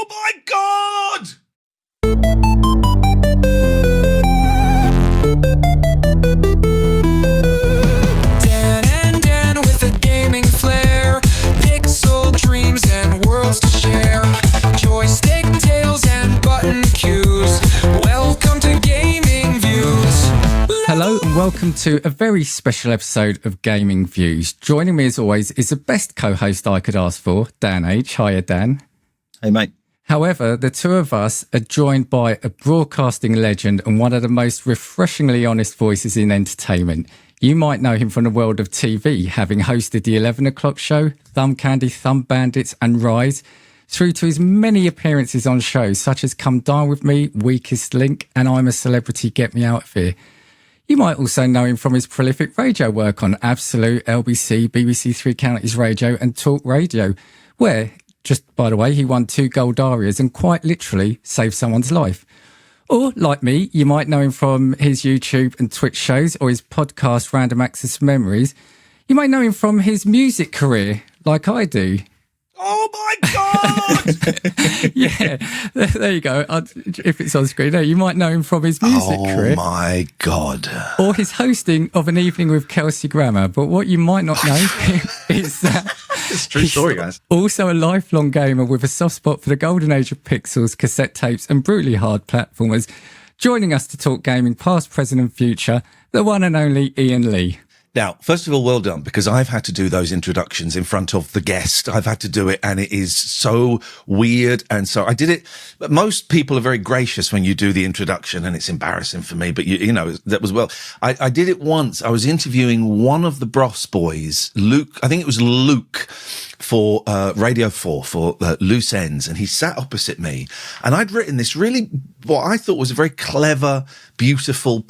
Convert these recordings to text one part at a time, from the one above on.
Oh my God! Dan and Dan with a gaming flair, pixel dreams and worlds to share, joystick tales and button cues. Welcome to Gaming Views. Hello and welcome to a very special episode of Gaming Views. Joining me as always is the best co-host I could ask for, Dan H. Hiya, Dan. Hey, mate. However, the two of us are joined by a broadcasting legend and one of the most refreshingly honest voices in entertainment. You might know him from the world of TV, having hosted the 11 o'clock show, Thumb Candy, Thumb Bandits and Rise, through to his many appearances on shows such as Come Dine With Me, Weakest Link and I'm a Celebrity, Get Me Out of Here. You might also know him from his prolific radio work on Absolute, LBC, BBC Three Counties Radio and Talk Radio, where, just by the way, he won 2 gold arias and quite literally saved someone's life. Or, like me, you might know him from his YouTube and Twitch shows or his podcast Random Access Memories. You might know him from his music career, like I do. Oh my God! Yeah, there you go. If it's on screen, you might know him from his music career. Oh my God. Or his hosting of An Evening with Kelsey Grammer. But what you might not know is that It's a true story, guys. Also a lifelong gamer with a soft spot for the golden age of pixels, cassette tapes and brutally hard platformers. Joining us to talk gaming past, present and future, the one and only Iain Lee. Now, first of all, well done, because I've had to do those introductions in front of the guest. I've had to do it, and it is so weird. And so I did it. But most people are very gracious when you do the introduction, and it's embarrassing for me. But you know, that was well. I did it once. I was interviewing one of the Bros boys, Luke. I think it was Luke for Radio 4 for Loose Ends, and he sat opposite me, and I'd written this really what I thought was a very clever, beautiful,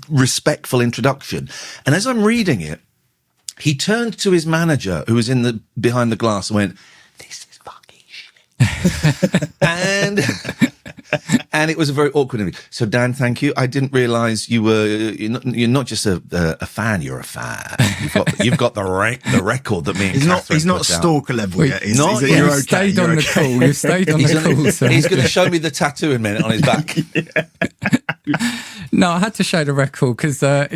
respectful introduction. And as I'm reading it, he turned to his manager, who was behind the glass, and went, "This is fucking shit." and it was a very awkward interview. So Dan, thank you. I didn't realise you're not just a fan. You're a fan. You've got the record that me and He's not stalker level yet. You've stayed on the call. You've stayed on the call. So. He's going to show me the tattoo in a minute on his back. No, I had to show the record because that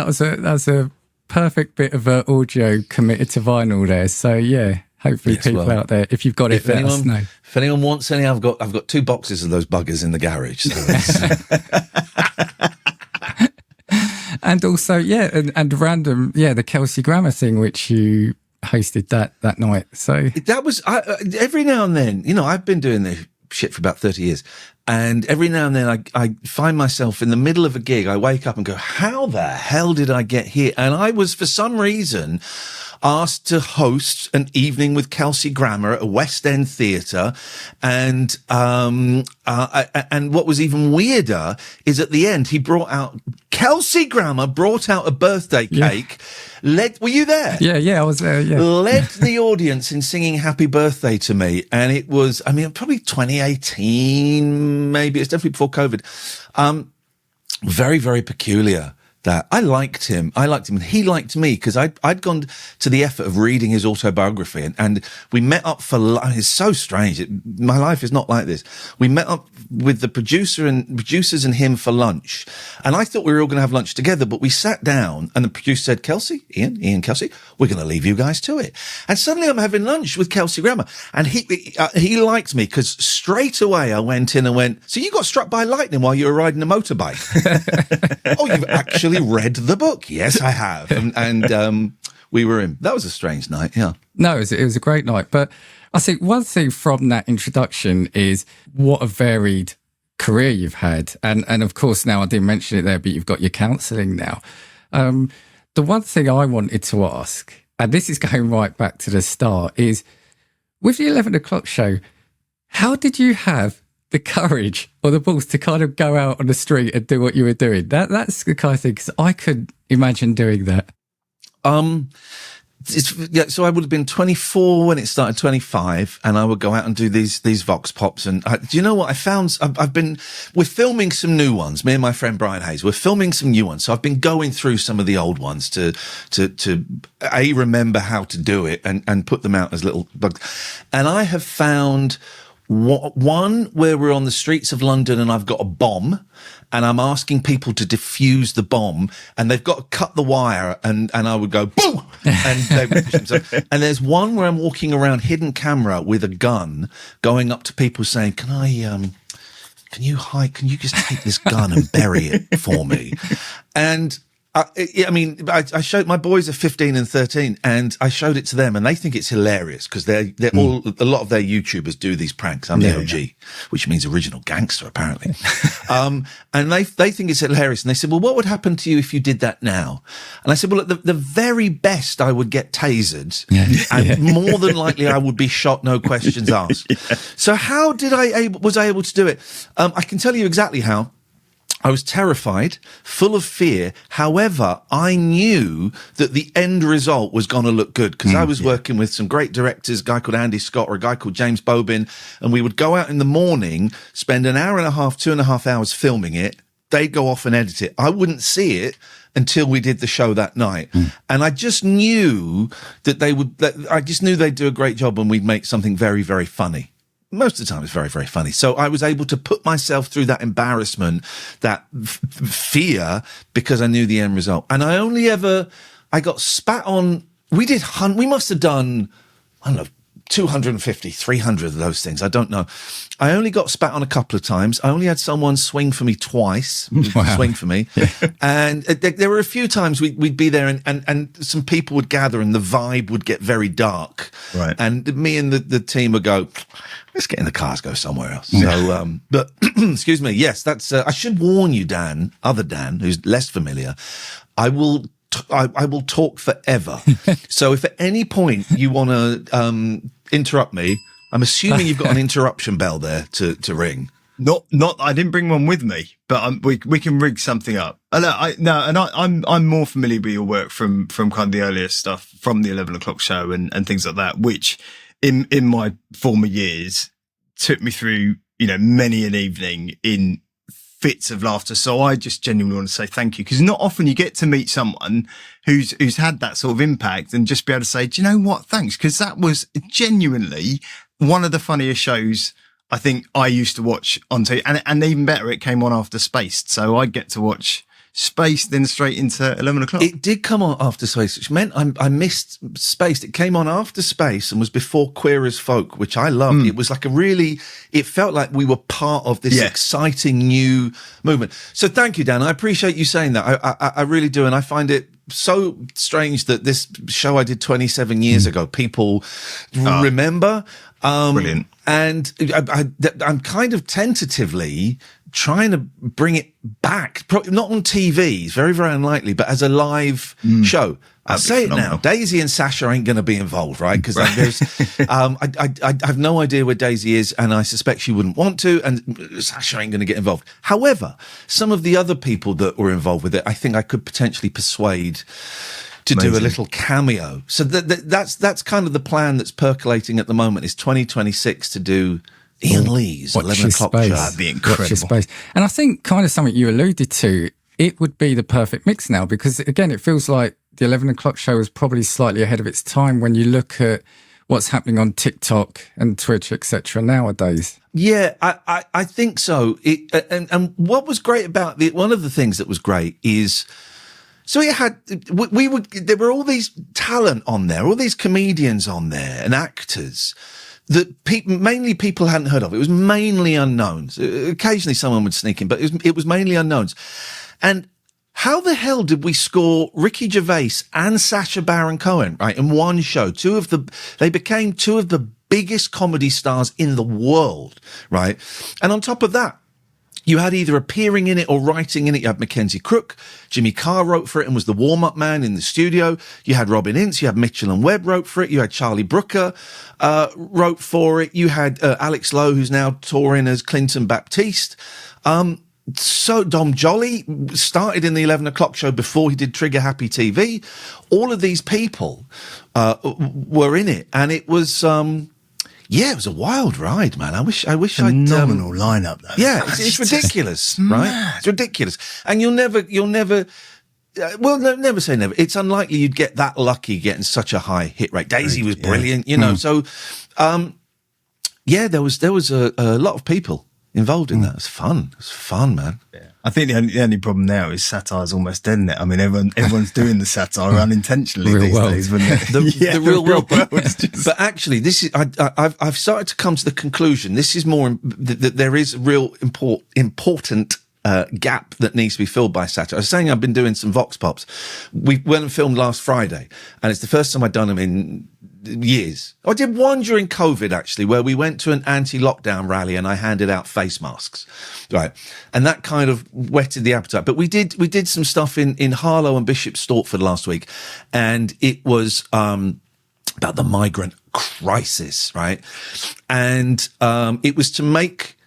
was a perfect bit of audio committed to vinyl there. So yeah. Hopefully, yes, people out there, if you've got it, let us know. If anyone wants any, I've got 2 boxes of those buggers in the garage. So and also, and random, the Kelsey Grammer thing, which you hosted that night. So that was every now and then. You know, I've been doing this shit for about 30 years, and every now and then I find myself in the middle of a gig. I wake up and go, "How the hell did I get here?" And I was, for some reason, asked to host an evening with Kelsey Grammer at a West End theatre, and what was even weirder is at the end Kelsey Grammer brought out a birthday cake. Were you there? Yeah, I was there. Yeah, led the audience in singing "Happy Birthday" to me, and it was, probably 2018, maybe it's definitely before COVID. Very, very peculiar. That I liked him, and he liked me because I'd gone to the effort of reading his autobiography, and we met up for lunch. It's so strange. My life is not like this. We met up with the producers and him for lunch, and I thought we were all going to have lunch together, but we sat down, and the producer said, Iain, Kelsey, we're going to leave you guys to it. And suddenly I'm having lunch with Kelsey Grammer, and he liked me because straight away I went in and went, "So you got struck by lightning while you were riding a motorbike?" "Oh, you've actually read the book?" "Yes, I have." And we were in. That was a strange night. Yeah. No, it was a great night. But I think one thing from that introduction is what a varied career you've had. And of course, now I didn't mention it there, but you've got your counselling now. The one thing I wanted to ask, and this is going right back to the start, is with the 11 o'clock show, how did you have the courage or the balls to kind of go out on the street and do what you were doing? That's the kind of thing, because I couldn't imagine doing that. So I would have been 24 when it started, 25, and I would go out and do these Vox Pops. And do you know what I found? We're filming some new ones. Me and my friend Brian Hayes, we're filming some new ones. So I've been going through some of the old ones to remember how to do it and put them out as little bugs. And I have found One where we're on the streets of London and I've got a bomb and I'm asking people to defuse the bomb and they've got to cut the wire and I would go, boom! And they would push themselves. And there's one where I'm walking around hidden camera with a gun going up to people saying, can you just take this gun and bury it for me? And I showed my boys are 15 and 13 and I showed it to them and they think it's hilarious because they're all, a lot of their YouTubers do these pranks. I'm the OG, which means original gangster apparently. And they think it's hilarious. And they said, well, what would happen to you if you did that now? And I said, well, at the very best I would get tasered and more than likely I would be shot, no questions asked. So how did was I able to do it? I can tell you exactly how. I was terrified, full of fear. However, I knew that the end result was going to look good because I was working with some great directors, a guy called Andy Scott or a guy called James Bobin, and we would go out in the morning, spend an hour and a half, 2.5 hours filming it. They'd go off and edit it. I wouldn't see it until we did the show that night. And I just knew that I just knew they'd do a great job and we'd make something very, very funny. Most of the time it's very, very funny. So I was able to put myself through that embarrassment, that fear, because I knew the end result. And I got spat on. We must have done, I don't know, 250, 300 of those things. I don't know. I only got spat on a couple of times. I only had someone swing for me twice, swing for me. And there were a few times we'd be there and some people would gather and the vibe would get very dark. Right. And me and the team would go, let's get in the cars, go somewhere else. So, but excuse me. Yes, I should warn you, Dan, other Dan, who's less familiar. I will talk forever. So if at any point you want to interrupt me, I'm assuming you've got an interruption bell there to ring. Not. I didn't bring one with me, but we can rig something up. I'm more familiar with your work from kind of the earlier stuff from the 11 o'clock show and things like that, which in my former years took me through many an evening in fits of laughter. So I just genuinely want to say thank you because not often you get to meet someone who's had that sort of impact and just be able to say, do you know what? Thanks. Because that was genuinely one of the funniest shows I think I used to watch on TV. And even better, it came on after Spaced. So I get to watch Spaced then straight into 11 o'clock. It did come on after Space, which meant I missed Spaced. It came on after Space and was before Queer as Folk, which I loved. It was like it felt like we were part of this exciting new movement. So thank you, Dan. I appreciate you saying that. I really do. And I find it so strange that this show I did 27 years ago, people remember. Brilliant. And I'm kind of tentatively trying to bring it back, not on TV, it's very, very unlikely, but as a live show. I'll say phenomenal. It now. Daisy and Sasha ain't going to be involved, right? Because there's, I have no idea where Daisy is, and I suspect she wouldn't want to, and Sasha ain't going to get involved. However, some of the other people that were involved with it, I think I could potentially persuade to do a little cameo. So that's kind of the plan that's percolating at the moment. Is 2026 to do Iain Lee's 11 o'clock show. That'd be incredible. And I think kind of something you alluded to, it would be the perfect mix now because, again, it feels like the 11 o'clock show is probably slightly ahead of its time when you look at what's happening on TikTok and Twitch, etc. nowadays. Yeah, I think so. And what was great about one of the things that was great is, so there were all these talent on there, all these comedians on there and actors that mainly people hadn't heard of. It was mainly unknowns. Occasionally someone would sneak in, but it was mainly unknowns. And how the hell did we score Ricky Gervais and Sacha Baron Cohen, right, in one show? They became two of the biggest comedy stars in the world, right? And on top of that, you had either appearing in it or writing in it. You had Mackenzie Crook. Jimmy Carr wrote for it and was the warm-up man in the studio. You had Robin Ince. You had Mitchell and Webb wrote for it. You had Charlie Brooker wrote for it. You had Alex Lowe, who's now touring as Clinton Baptiste. So Dom Jolly started in the 11 o'clock show before he did Trigger Happy TV. All of these people were in it. And it was... it was a wild ride, man. I wish phenomenal lineup though. Yeah, it's ridiculous, right? It's ridiculous, and you'll never. Never say never. It's unlikely you'd get that lucky getting such a high hit rate. Daisy was brilliant, So yeah, there was a lot of people involved in that. It was fun. It was fun, man. Yeah. I think the only problem now is satire's almost dead, isn't it? I mean, everyone's doing the satire unintentionally Real these world. days, wouldn't it? The real world. is just... But actually, this is I've started to come to the conclusion. This is more that there is a real important gap that needs to be filled by satire. I was saying I've been doing some Vox Pops. We went and filmed last Friday, and it's the first time I'd done them in years. I did one during COVID, actually, where we went to an anti-lockdown rally and I handed out face masks, right? And that kind of whetted the appetite. But we did some stuff in Harlow and Bishop Stortford last week, and it was about the migrant crisis, right? And it was to make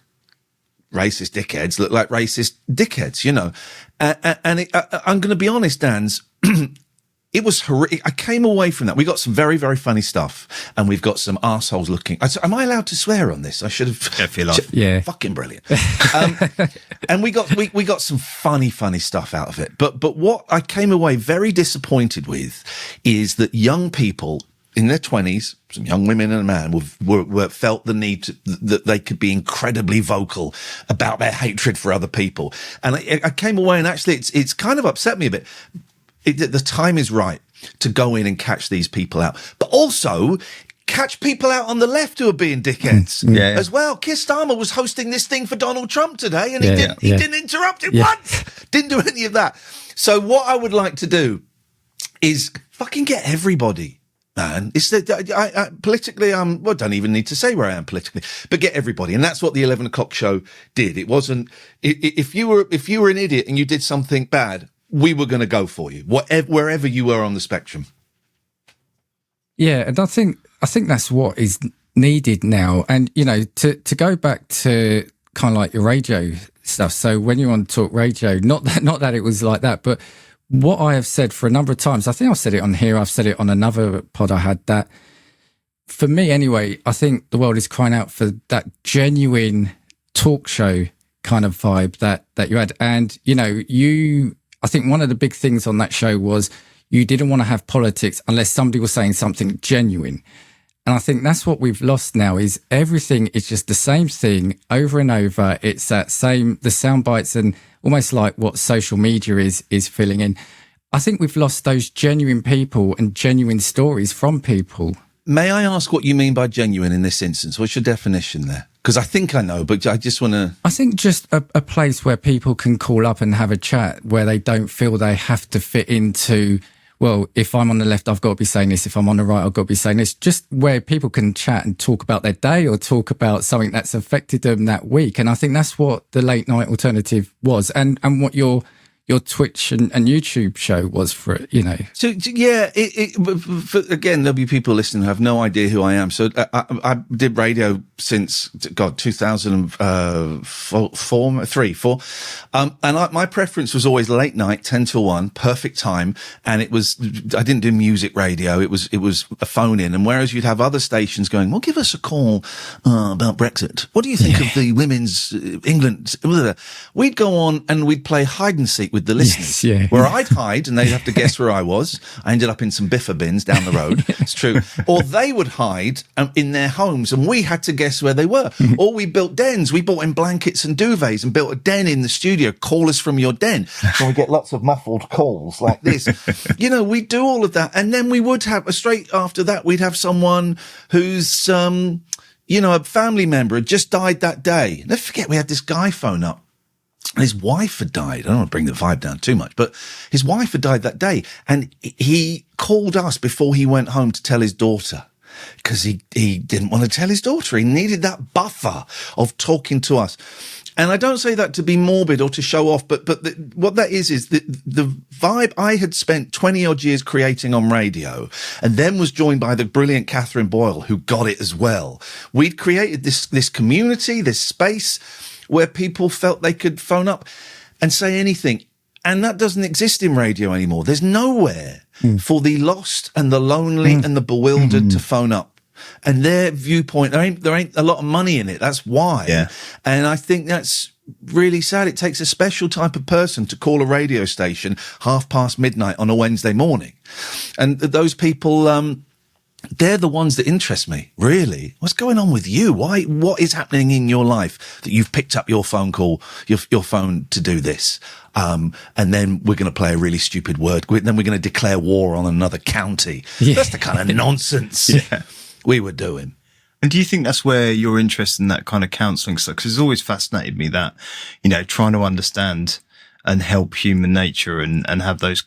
racist dickheads look like racist dickheads, you know. And I'm going to be honest, Dan's, it was horrific. I came away from that. We got some very, very funny stuff, and we've got some arseholes looking. Am I allowed to swear on this? I should have. If you like. Yeah. Fucking brilliant. And we got some funny stuff out of it. But what I came away very disappointed with is that young people in their 20s, some young women and a man, were felt the need that they could be incredibly vocal about their hatred for other people. And I came away, and actually it's kind of upset me a bit. The time is right to go in and catch these people out, but also catch people out on the left who are being dickheads as well. Keir Starmer was hosting this thing for Donald Trump today, and he didn't interrupt it once. Didn't do any of that. So what I would like to do is fucking get everybody, man. It's I politically, I don't even need to say where I am politically, but get everybody. And that's what the 11 o'clock show did. It wasn't, if you were an idiot and you did something bad, we were going to go for you, wherever you were on the spectrum. Yeah, and I think that's what is needed now. And, you know, to go back to kind of like your radio stuff. So when you're on talk radio, not that it was like that, but what I have said for a number of times, I think I've said it on here, I've said it on another pod I had, that for me anyway, I think the world is crying out for that genuine talk show kind of vibe that you had. And, you know, I think one of the big things on that show was you didn't want to have politics unless somebody was saying something genuine. And I think that's what we've lost now, is everything is just the same thing over and over. It's the sound bites, and almost like what social media is filling in. I think we've lost those genuine people and genuine stories from people. May I ask what you mean by genuine in this instance? What's your definition there? Because I think I know, but I just want to... I think just a place where people can call up and have a chat, where they don't feel they have to fit into, well, if I'm on the left, I've got to be saying this. If I'm on the right, I've got to be saying this. Just where people can chat and talk about their day or talk about something that's affected them that week. And I think that's what the late night alternative was, and what your Twitch and YouTube show was for it, you know. So yeah, again, there'll be people listening who have no idea who I am. So I did radio since 2004. And my preference was always late night, 10 till 1, perfect time. And I didn't do music radio. It was a phone in. And whereas you'd have other stations going, well, give us a call about Brexit. What do you think of the women's England? We'd go on and we'd play hide and seek with the listeners, where I'd hide and they'd have to guess where I was. I ended up in some biffa bins down the road. It's true. Or they would hide in their homes and we had to guess where they were. Or we built dens. We bought in blankets and duvets and built a den in the studio. Call us from your den. So we get lots of muffled calls like this. You know, we'd do all of that. And then we would have, straight after that, we'd have someone who's, a family member had just died that day. Never forget, we had this guy phone up. His wife had died. I don't want to bring the vibe down too much, but his wife had died that day. And he called us before he went home to tell his daughter, because he didn't want to tell his daughter. He needed that buffer of talking to us. And I don't say that to be morbid or to show off, but what that is the vibe I had spent 20 odd years creating on radio, and then was joined by the brilliant Catherine Boyle, who got it as well. We'd created this community, this space where people felt they could phone up and say anything. And that doesn't exist in radio anymore. There's nowhere for the lost and the lonely and the bewildered to phone up. And their viewpoint, there ain't a lot of money in it. That's why. Yeah. And I think that's really sad. It takes a special type of person to call a radio station midnight on a Wednesday morning. And those people, they're the ones that interest me, really. What's going on with you? What is happening in your life that you've picked up your phone to do this? And then we're going to play a really stupid word. Then we're going to declare war on another county. Yeah. That's the kind of nonsense we were doing. And do you think that's where your interest in that kind of counselling stuff? Because it's always fascinated me that, trying to understand and help human nature and have those,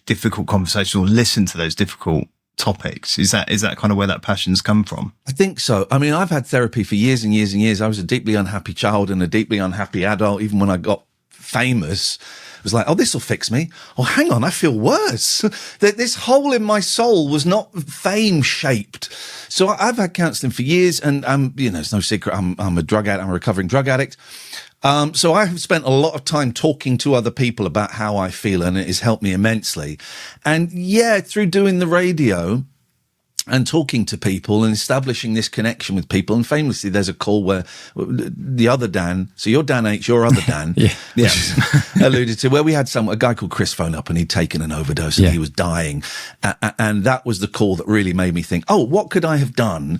difficult conversations or listen to those difficult topics. Is that kind of where that passion's come from? I think so. I mean, I've had therapy for years and years and years. I was a deeply unhappy child and a deeply unhappy adult. Even when I got famous, it was like, oh, this will fix me. Oh, hang on, I feel worse. This hole in my soul was not fame shaped. So I've had counselling for years, and it's no secret, I'm a drug addict. I'm a recovering drug addict. So I have spent a lot of time talking to other people about how I feel, and it has helped me immensely. And through doing the radio and talking to people and establishing this connection with people. And famously, there's a call where the other Dan, so you're Dan H, your other Dan, alluded to, where we had a guy called Chris phone up, and he'd taken an overdose and he was dying. And that was the call that really made me think, oh, what could I have done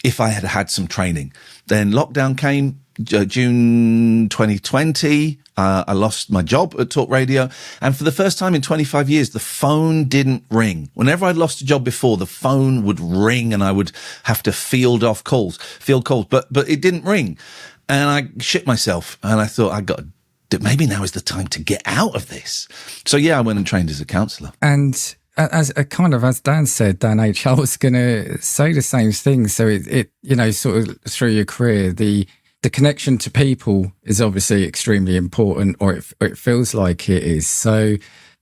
if I had had some training? Then lockdown came, June 2020. I lost my job at Talk Radio, and for the first time in 25 years, the phone didn't ring. Whenever I'd lost a job before, the phone would ring and I would have to field calls, but it didn't ring. And I shit myself, and I thought, maybe now is the time to get out of this. So I went and trained as a counsellor. And as Dan said, Dan H, I was going to say the same thing. So it sort of through your career, the connection to people is obviously extremely important, or it feels like it is. So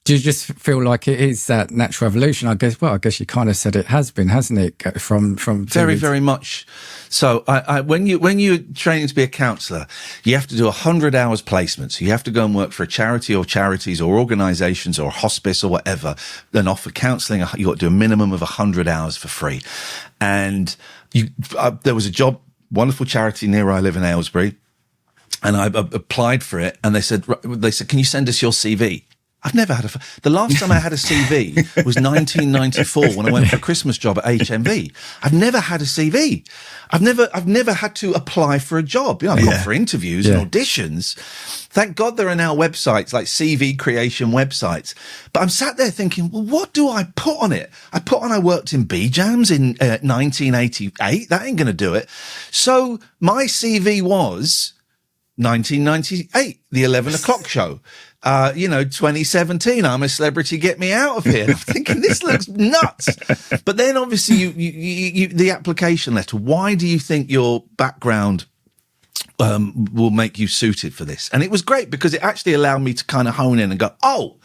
do you just feel like it is that natural evolution? I guess you kind of said it has been, hasn't it? From very, very much. So when you're training to be a counsellor, you have to do 100 hours placement. So you have to go and work for a charity or charities or organisations or hospice or whatever, then offer counselling. You got to do a minimum of 100 hours for free. And there was a job, wonderful charity near where I live in Aylesbury, and I applied for it, and they said, can you send us your CV? I've never had the last time I had a CV was 1994 when I went for a Christmas job at HMV. I've never had a CV. I've never had to apply for a job. I've gone for interviews and auditions. Thank God there are now websites like CV creation websites. But I'm sat there thinking, well, what do I put on it? I worked in B-Jams in 1988. That ain't going to do it. So my CV was 1998, the 11 o'clock show. 2017, I'm a celebrity, get me out of here. I'm thinking, this looks nuts. But then obviously you the application letter, why do you think your background will make you suited for this? And it was great because it actually allowed me to kind of hone in and go, oh,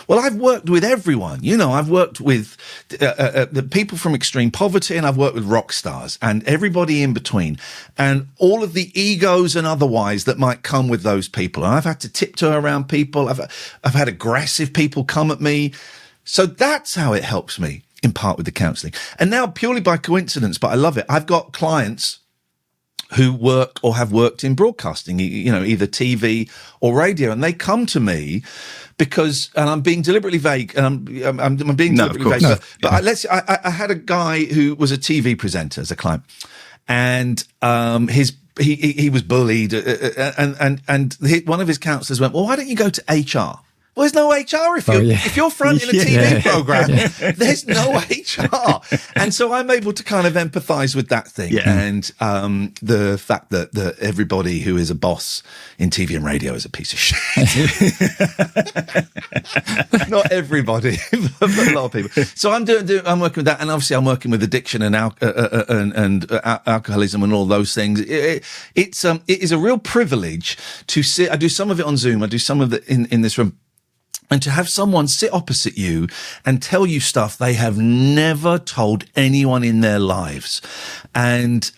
well, I've worked with everyone. I've worked with the people from extreme poverty, and I've worked with rock stars and everybody in between, and all of the egos and otherwise that might come with those people. And I've had to tiptoe around people. I've had aggressive people come at me. So that's how it helps me in part with the counselling. And now, purely by coincidence, but I love it, I've got clients who work or have worked in broadcasting, either TV or radio, and they come to me because, and I'm being deliberately vague, and I'm being deliberately vague, but I had a guy who was a TV presenter as a client, and he was bullied, and one of his counsellors went, well, why don't you go to HR? Well, there's no HR if you're fronting a TV program. There's no HR, and so I'm able to kind of empathise with that thing, and the fact that everybody who is a boss in TV and radio is a piece of shit. Not everybody, but a lot of people. So I'm working with that, and obviously I'm working with addiction and alcoholism and all those things. It is a real privilege to sit. I do some of it on Zoom. I do some of it in this room. And to have someone sit opposite you and tell you stuff they have never told anyone in their lives, and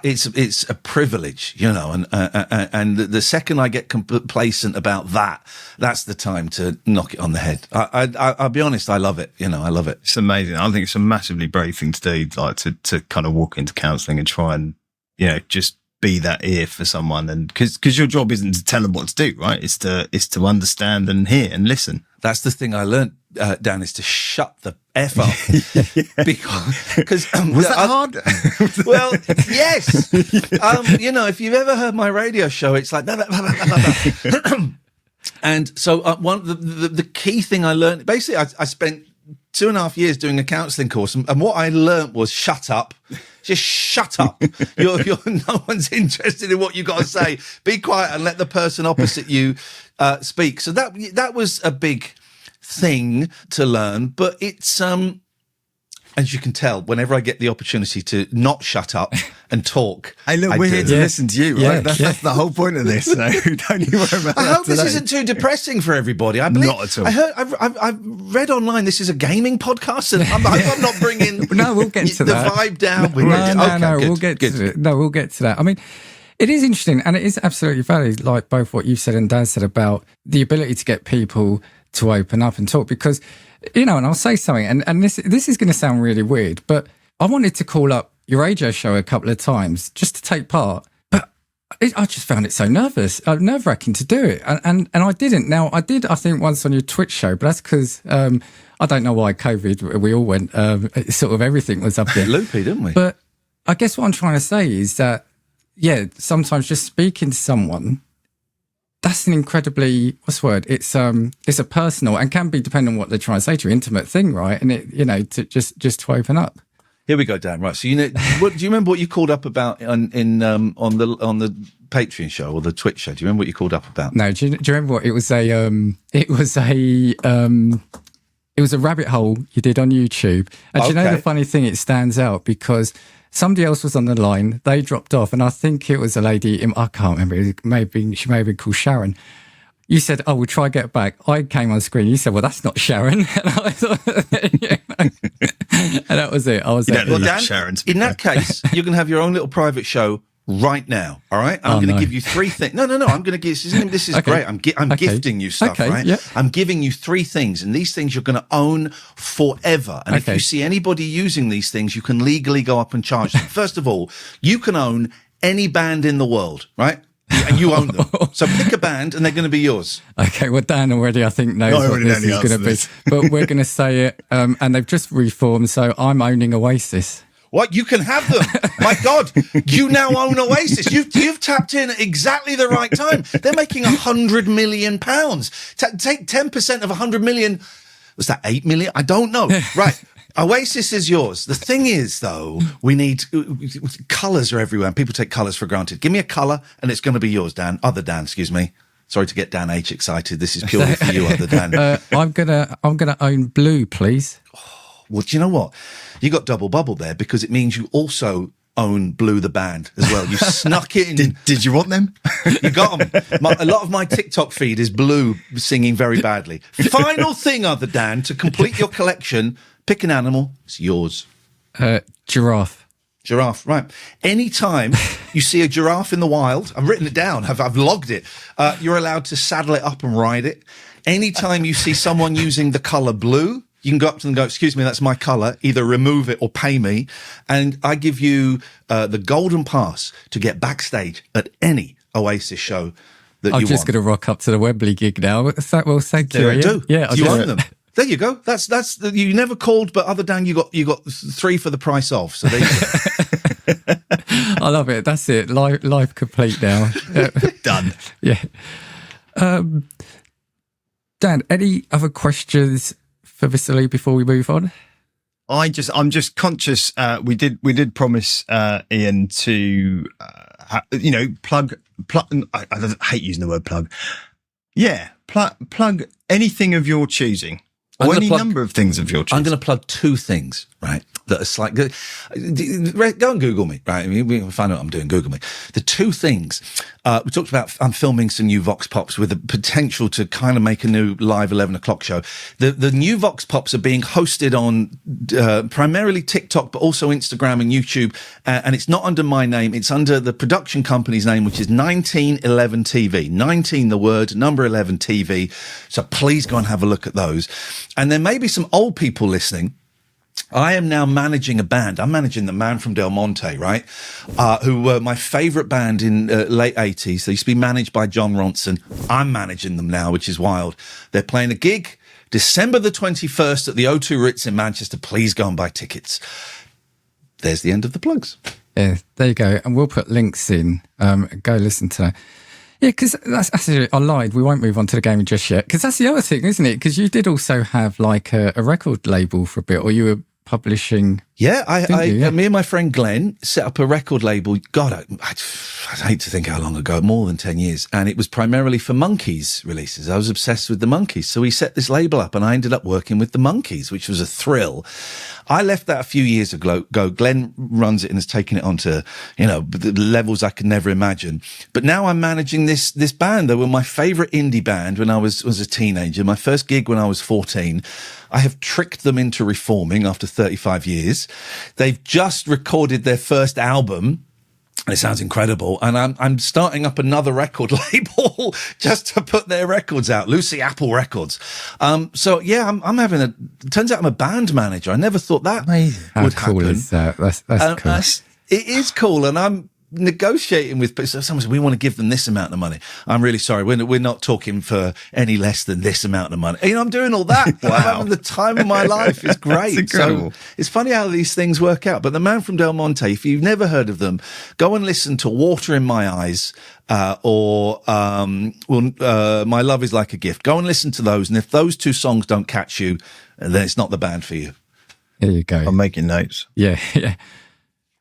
it's a privilege, and the second I get complacent about that, that's the time to knock it on the head. I'll be honest, I love it. I love it. It's amazing. I think it's a massively brave thing to do, like to kind of walk into counselling and try and just be that ear for someone, and because your job isn't to tell them what to do, right? It's to understand and hear and listen. That's the thing I learned Dan, is to shut the F up. Because Was that hard? well, yes. If you've ever heard my radio show, it's like, and so the key thing I learned, basically, I spent 2.5 years doing a counselling course, and what I learnt was shut up. Just shut up. You're no one's interested in what you got to say. Be quiet and let the person opposite you speak. So that was a big thing to learn, but it's as you can tell, whenever I get the opportunity to not shut up and talk, hey, look, we're here to listen to you, right? That's the whole point of this. So don't you worry about that. I hope this isn't too depressing for everybody. I believe, not at all. I heard, I've read online this is a gaming podcast, and I'm not bringing No, we'll get to the that. vibe down. No, we'll get to it. No, we'll get to that. I mean, it is interesting, and it is absolutely valid, like both what you've said and Dan said about the ability to get people to open up and talk, because, and I'll say something, and this is going to sound really weird, but I wanted to call up your AJ show a couple of times just to take part, but I just found it so nerve-wracking to do it, and I didn't. Now, I did, I think, once on your Twitch show, but that's because I don't know why COVID, we all went, sort of everything was up there. Loopy, didn't we? But I guess what I'm trying to say is that, sometimes just speaking to someone, that's an incredibly, it's a personal, and can be, depending on what they're trying to say to you, intimate thing, right? And it, to just to open up. Here we go, Dan. Right. So do you remember what you called up about on the Patreon show or the Twitch show? Do you remember what you called up about? No. Do you remember what it was? It was a rabbit hole you did on YouTube. And do you know the funny thing? It stands out because somebody else was on the line. They dropped off, and I think it was a lady. I can't remember. She may have been called Sharon. You said, "Oh, we'll try get back." I came on screen. You said, "Well, that's not Sharon," and I thought, and that was it. I was like, well, Dan, Sharon, in that case, you can have your own little private show right now. All right, I'm going to give you 3 things. No, I'm going to give. This is great. I'm gifting you stuff, right? Yeah. I'm giving you 3 things, and these things you're going to own forever. And if you see anybody using these things, you can legally go up and charge them. First of all, you can own any band in the world, right? And you own them. So pick a band and they're going to be yours. Okay, well, Dan already, I think, knows what this is going to be. But we're going to say it, and they've just reformed, so I'm owning Oasis. What? You can have them. My God, you now own Oasis. You've tapped in at exactly the right time. They're making £100 million. Take 10% of 100 million. Was that 8 million? I don't know. Right. Oasis is yours. The thing is, though, we need colours are everywhere, and people take colours for granted. Give me a colour, and it's going to be yours, Dan. Other Dan, excuse me. Sorry to get Dan H excited. This is purely for you, other Dan. I'm gonna own blue, please. Well, do you know what? You got double bubble there because it means you also own Blue the band as well. You snuck it in. Did you want them? You got them. A lot of my TikTok feed is Blue singing very badly. Final thing, other Dan, to complete your collection. Pick an animal. It's yours. Giraffe. Giraffe, right. Anytime you see a giraffe in the wild, I've written it down, I've logged it, you're allowed to saddle it up and ride it. Anytime you see someone using the colour blue, you can go up to them and go, "Excuse me, that's my colour. Either remove it or pay me." And I give you the golden pass to get backstage at any Oasis show that you want. I'm just going to rock up to the Wembley gig now. Well, thank you. There I do. Yeah, you own them. There you go. That's you never called, but other Dan, you got 3 for the price off. So there you go. I love it. That's it. Life complete now. Done. Yeah. Dan, any other questions for Mr. Lee before we move on? I'm just conscious. We did promise Iain to, plug. I hate using the word plug. Yeah, plug anything of your choosing. Or any number of things of your choice. I'm going to plug 2 things, right, that are slightly... Go and Google me, right? I mean, we can find out what I'm doing. Google me. The 2 things, we talked about, I'm filming some new Vox Pops with the potential to kind of make a new live 11 o'clock show. The new Vox Pops are being hosted on primarily TikTok, but also Instagram and YouTube. And it's not under my name. It's under the production company's name, which is 1911 TV. 19, the word, number 11 TV. So please go and have a look at those. And there may be some old people listening. I am now managing a band. I'm managing the Man from Del Monte, right? Who were my favourite band in late 80s. They used to be managed by John Ronson. I'm managing them now, which is wild. They're playing a gig December the 21st at the O2 Ritz in Manchester. Please go and buy tickets. There's the end of the plugs. Yeah, there you go. And we'll put links in. Go listen to that. Yeah, because that's I lied. We won't move on to the gaming just yet. Because that's the other thing, isn't it? Because you did also have like a record label for a bit, or you were publishing. Yeah, Yeah. me and my friend Glenn set up a record label. God, I hate to think how long ago, more than 10 years. And it was primarily for Monkeys releases. I was obsessed with the Monkeys. So we set this label up and I ended up working with the Monkeys, which was a thrill. I left that a few years ago. Glenn runs it and has taken it onto, the levels I could never imagine. But now I'm managing this band. They were my favorite indie band when I was a teenager. My first gig when I was 14. I have tricked them into reforming after 35 years. They've just recorded their first album. It sounds incredible. And I'm starting up another record label just to put their records out. Lucy Apple Records. So yeah, I'm having turns out I'm a band manager. I never thought that would How cool happen. is that? That's cool. It is cool. And I'm negotiating with people. Someone said, we want to give them this amount of money. I'm really sorry. We're not talking for any less than this amount of money. I'm doing all that. Wow. I'm having the time of my life. It's great. That's incredible. So it's funny how these things work out. But the Man from Del Monte, if you've never heard of them, go and listen to Water in My Eyes, or My Love is Like a Gift. Go and listen to those. And if those two songs don't catch you, then it's not the band for you. There you go. I'm making notes. Yeah.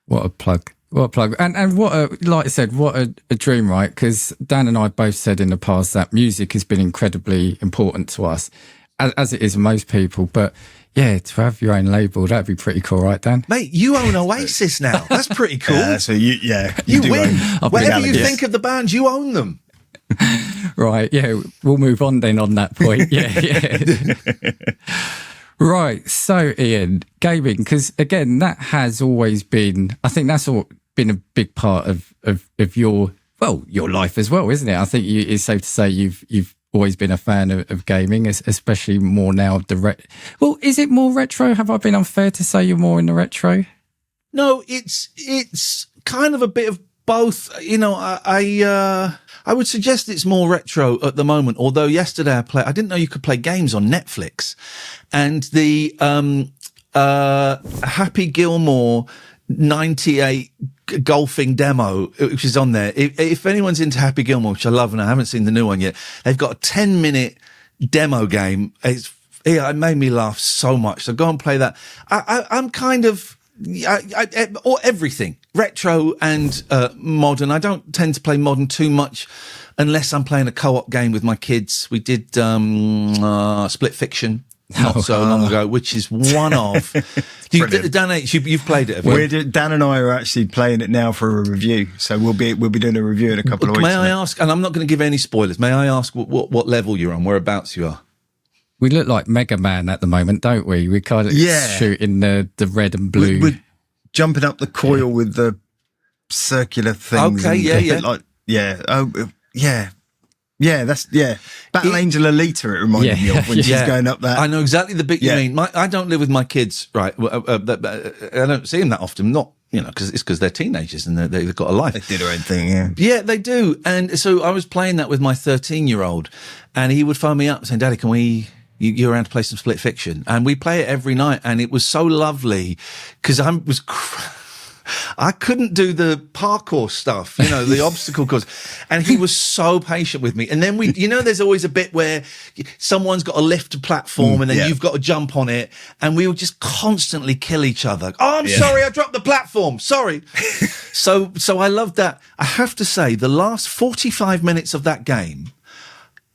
What a plug. And like I said, what a dream, right? Because Dan and I both said in the past that music has been incredibly important to us, as it is most people. But yeah, to have your own label, that'd be pretty cool, right, Dan? Mate, you own Oasis now. That's pretty cool. So you do win. own Whatever you Gallagher. think of the band, you own them. Right, yeah, we'll move on then on that point. Yeah. Right, so Iain, gaming, because again, that has always been, I think that's all been a big part of your life as well, isn't it? I think it's safe to say you've always been a fan of gaming, especially more now of the well, is it more retro? Have I been unfair to say you're more in the retro? No, it's kind of a bit of both. I would suggest it's more retro at the moment. Although yesterday I didn't know you could play games on Netflix, and the Happy Gilmore 98 golfing demo, which is on there. If anyone's into Happy Gilmore, which I love, and I haven't seen the new one yet, they've got a 10-minute demo game. It made me laugh so much. So go and play that. I'm kind of, or everything, retro and modern. I don't tend to play modern too much unless I'm playing a co-op game with my kids. We did Split Fiction not so long ago, which is one of. Dan H, you've played it, have you? Dan and I are actually playing it now for a review, so we'll be doing a review in a couple of weeks. May I ask, and I'm not going to give any spoilers, may I ask what level you're on, whereabouts you are? We look like Mega Man at the moment, don't we? We kind of shooting the red and blue. We're jumping up the coil with the circular things. Battle Angel Alita, it reminded me of when she's going up that. I know exactly the bit you mean. I don't live with my kids, right? I don't see them that often, not, because they're teenagers and they've got a life. They did their own thing, Yeah, they do. And so I was playing that with my 13-year-old, and he would phone me up saying, Daddy, can you're around to play some Split Fiction? And we play it every night, and it was so lovely because I couldn't do the parkour stuff, the obstacle course. And he was so patient with me. And then there's always a bit where someone's got to lift a platform and then you've got to jump on it. And we would just constantly kill each other. Oh, I'm sorry, I dropped the platform. Sorry. So I loved that. I have to say, the last 45 minutes of that game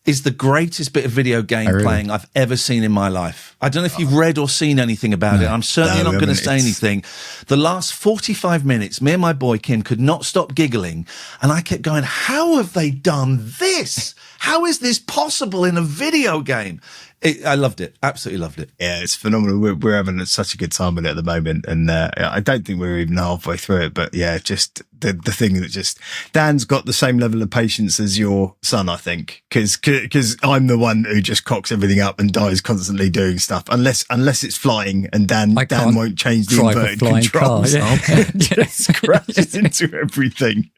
is the greatest bit of video game playing I've ever seen in my life. I don't know if you've read or seen anything about it. I'm certainly not going to say anything. The last 45 minutes, me and my boy Kim could not stop giggling, and I kept going, how have they done this? How is this possible in a video game? I loved it. Absolutely loved it. Yeah, it's phenomenal. We're having such a good time with it at the moment. And I don't think we're even halfway through it. But yeah, just the thing that Dan's got the same level of patience as your son, I think. Because I'm the one who just cocks everything up and dies constantly doing stuff. Unless it's flying, and Dan won't change the inverted controls. Just crashes into everything.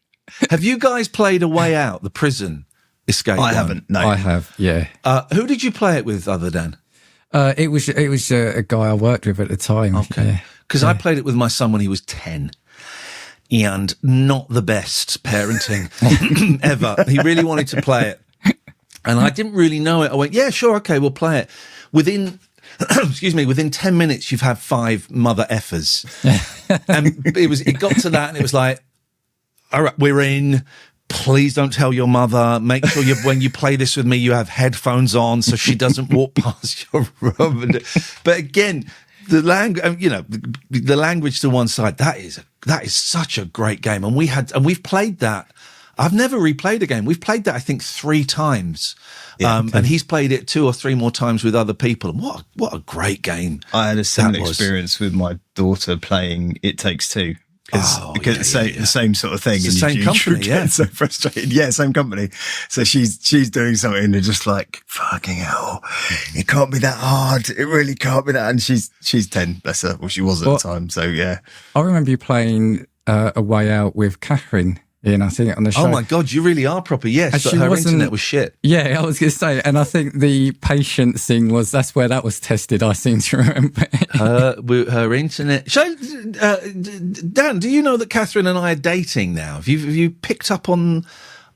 Have you guys played A Way Out, the prison escape? I haven't. No, I have. Yeah. Who did you play it with other than? It was a guy I worked with at the time. Okay. Because I played it with my son when he was 10. And not the best parenting ever. He really wanted to play it. And I didn't really know it. I went, yeah, sure, okay, we'll play it. Within 10 minutes, you've had 5 mother effers. And it got to that and it was like, all right, we're in. Please don't tell your mother. Make sure when you play this with me, you have headphones on so she doesn't walk past your room. But again, the language to one side, that is such a great game. And we've played that. I've never replayed a game. We've played that, I think, 3 times. And he's played it 2 or 3 more times with other people. And what a great game. I had a similar experience with my daughter playing It Takes Two. Because the same sort of thing. It's the same company, yeah. So frustrated. Yeah, same company. So she's doing something and they're just like, fucking hell, it can't be that hard. It really can't be that. And she's 10, bless her. Well, she was at the time. So yeah. I remember you playing A Way Out with Catherine. Ian, I think on the show. Oh my God, you really are proper. Yes, but her internet was shit. Yeah, I was going to say, and I think the patience thing that's where that was tested. I seem to remember. her internet. Dan, do you know that Catherine and I are dating now? Have you picked up on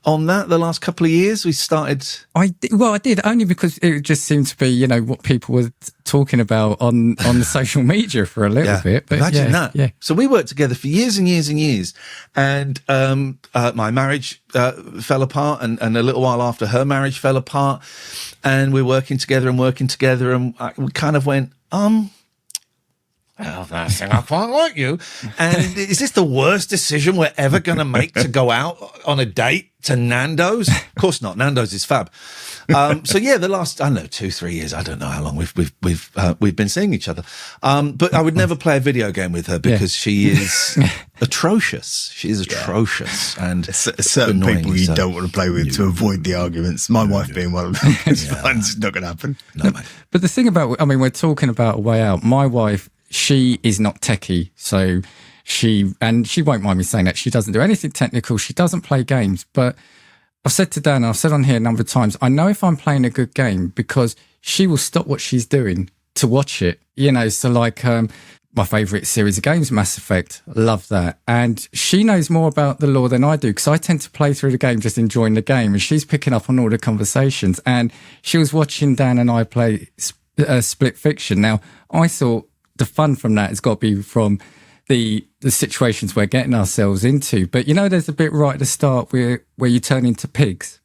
that the last couple of years? We started. I did only because it just seemed to be, what people were talking about on the social media for a little bit. But imagine that. Yeah. So we worked together for years and years and years, and my marriage fell apart, and a little while after her marriage fell apart, and we're working together, and we kind of went, well, I think I quite like you. And is this the worst decision we're ever going to make to go out on a date to Nando's? Of course not. Nando's is fab. So yeah, the last, 2-3 years, I don't know how long we've been seeing each other. But I would never play a video game with her because she is atrocious. She is atrocious. And certain people you don't want to play with to avoid the arguments. My wife being one of them. It's not going to happen. No, mate. But the thing about, we're talking about A Way Out. My wife, she is not techie, so she won't mind me saying that. She doesn't do anything technical. She doesn't play games. But I've said to Dan, I've said on here a number of times, I know if I'm playing a good game because she will stop what she's doing to watch it. So like my favourite series of games, Mass Effect, love that. And she knows more about the lore than I do because I tend to play through the game just enjoying the game, and she's picking up on all the conversations. And she was watching Dan and I play Split Fiction. Now, I thought, the fun from that has got to be from the situations we're getting ourselves into. But there's a bit right at the start where you turn into pigs.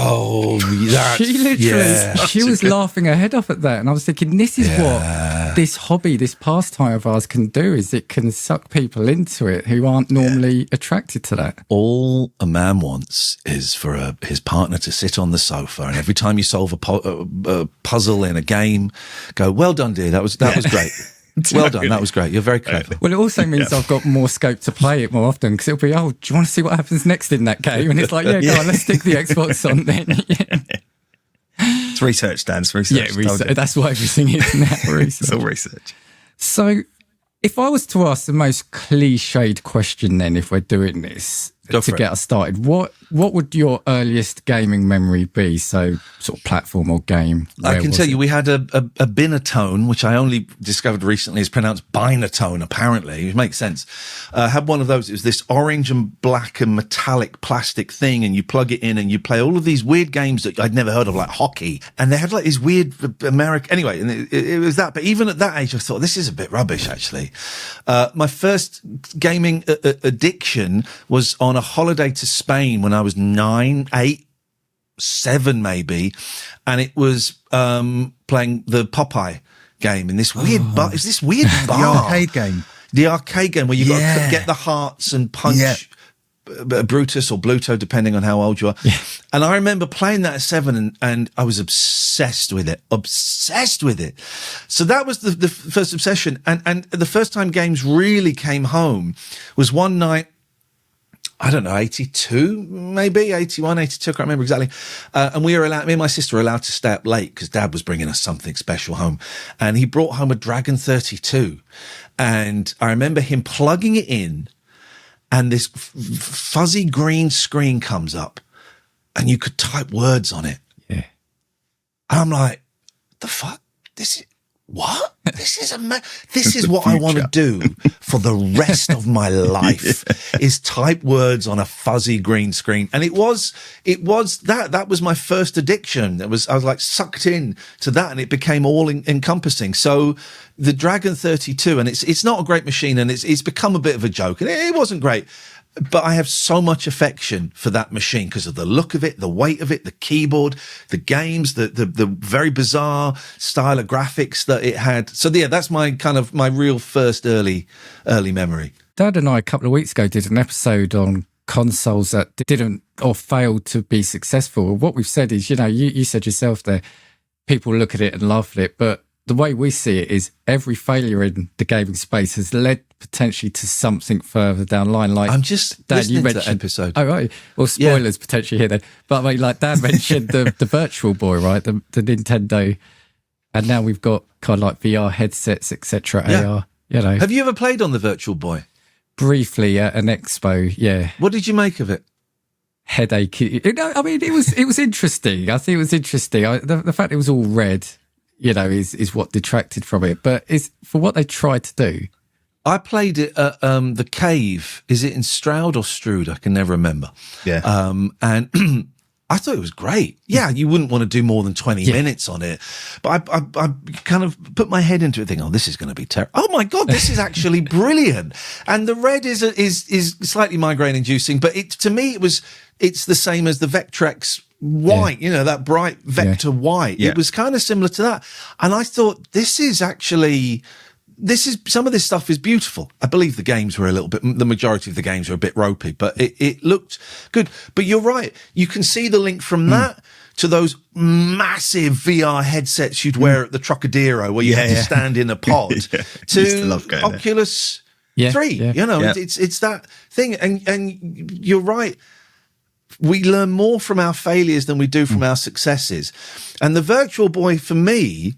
Oh, that's, she literally, she was laughing her head off at that. And I was thinking, this is what this hobby, this pastime of ours can do, is it can suck people into it who aren't normally attracted to that. All a man wants is for his partner to sit on the sofa, and every time you solve a puzzle in a game, go, well done, dear. That was great. Well done. That was great. You're very clever. Well, it also means I've got more scope to play it more often because it'll be, do you want to see what happens next in that game? And it's like, go on, let's stick the Xbox on then. It's research, Dan. It's research. Yeah, research. That's what everything is now. Research. It's all research. So if I was to ask the most cliched question then, if we're doing this to get us started, what would your earliest gaming memory be? So sort of platform or game? I can tell you we had a binatone, which I only discovered recently is pronounced binatone, apparently. It makes sense. Had one of those. It was this orange and black and metallic plastic thing, and you plug it in and you play all of these weird games that I'd never heard of, like hockey. And they had like these weird American... Anyway, and it was that. But even at that age, I thought, this is a bit rubbish, actually. My first gaming addiction was on a holiday to Spain when I was 9, 8, 7 maybe, and it was playing the Popeye game in this weird bar. Is this weird bar? The arcade game where you got to get the hearts and punch Brutus or Bluto, depending on how old you are. Yeah. And I remember playing that at 7 and I was obsessed with it. So that was the first obsession. And the first time games really came home was one night, I don't know, 82, maybe 81, 82. I can't remember exactly. And me and my sister were allowed to stay up late because Dad was bringing us something special home. And he brought home a Dragon 32. And I remember him plugging it in and this fuzzy green screen comes up and you could type words on it. Yeah. And I'm like, the fuck? this is what? This is what I want to do for the rest of my life is type words on a fuzzy green screen. And it was that was my first addiction. I was like sucked in to that, and it became all encompassing. So the Dragon 32, and it's not a great machine, and it's become a bit of a joke, and it wasn't great. But I have so much affection for that machine because of the look of it, the weight of it, the keyboard, the games, the very bizarre style of graphics that it had. So yeah, that's my real first early memory. Dad and I a couple of weeks ago did an episode on consoles that didn't or failed to be successful. What we've said is, you said yourself there, people look at it and laugh at it, but the way we see it is every failure in the gaming space has led potentially to something further down the line. Like I'm just Dad, listening you to mentioned, that episode. Oh, right. Well, spoilers potentially here then. But I mean, like Dad mentioned the Virtual Boy, right? The Nintendo. And now we've got kind of like VR headsets, etc. AR, Have you ever played on the Virtual Boy? Briefly at an expo, yeah. What did you make of it? Headache. I mean, it was interesting. I think it was interesting. The fact it was all red, is what detracted from it. But it's for what they tried to do. I played it at the Cave. Is it in Stroud or Strood? I can never remember. Yeah. And I thought it was great. Yeah, you wouldn't want to do more than 20 minutes on it. But I kind of put my head into it thinking, oh, this is going to be terrible. Oh, my God, this is actually brilliant. And the red is slightly migraine-inducing. But to me, it's the same as the Vectrex white, that bright vector white. Yeah. It was kind of similar to that. And I thought, some of this stuff is beautiful. I believe the majority of the games were a bit ropey, but it looked good. But you're right. You can see the link from that to those massive VR headsets you'd wear at the Trocadero where you had to stand in a pod to Oculus 3. Yeah. It's that thing. And you're right. We learn more from our failures than we do from our successes. And the Virtual Boy, for me,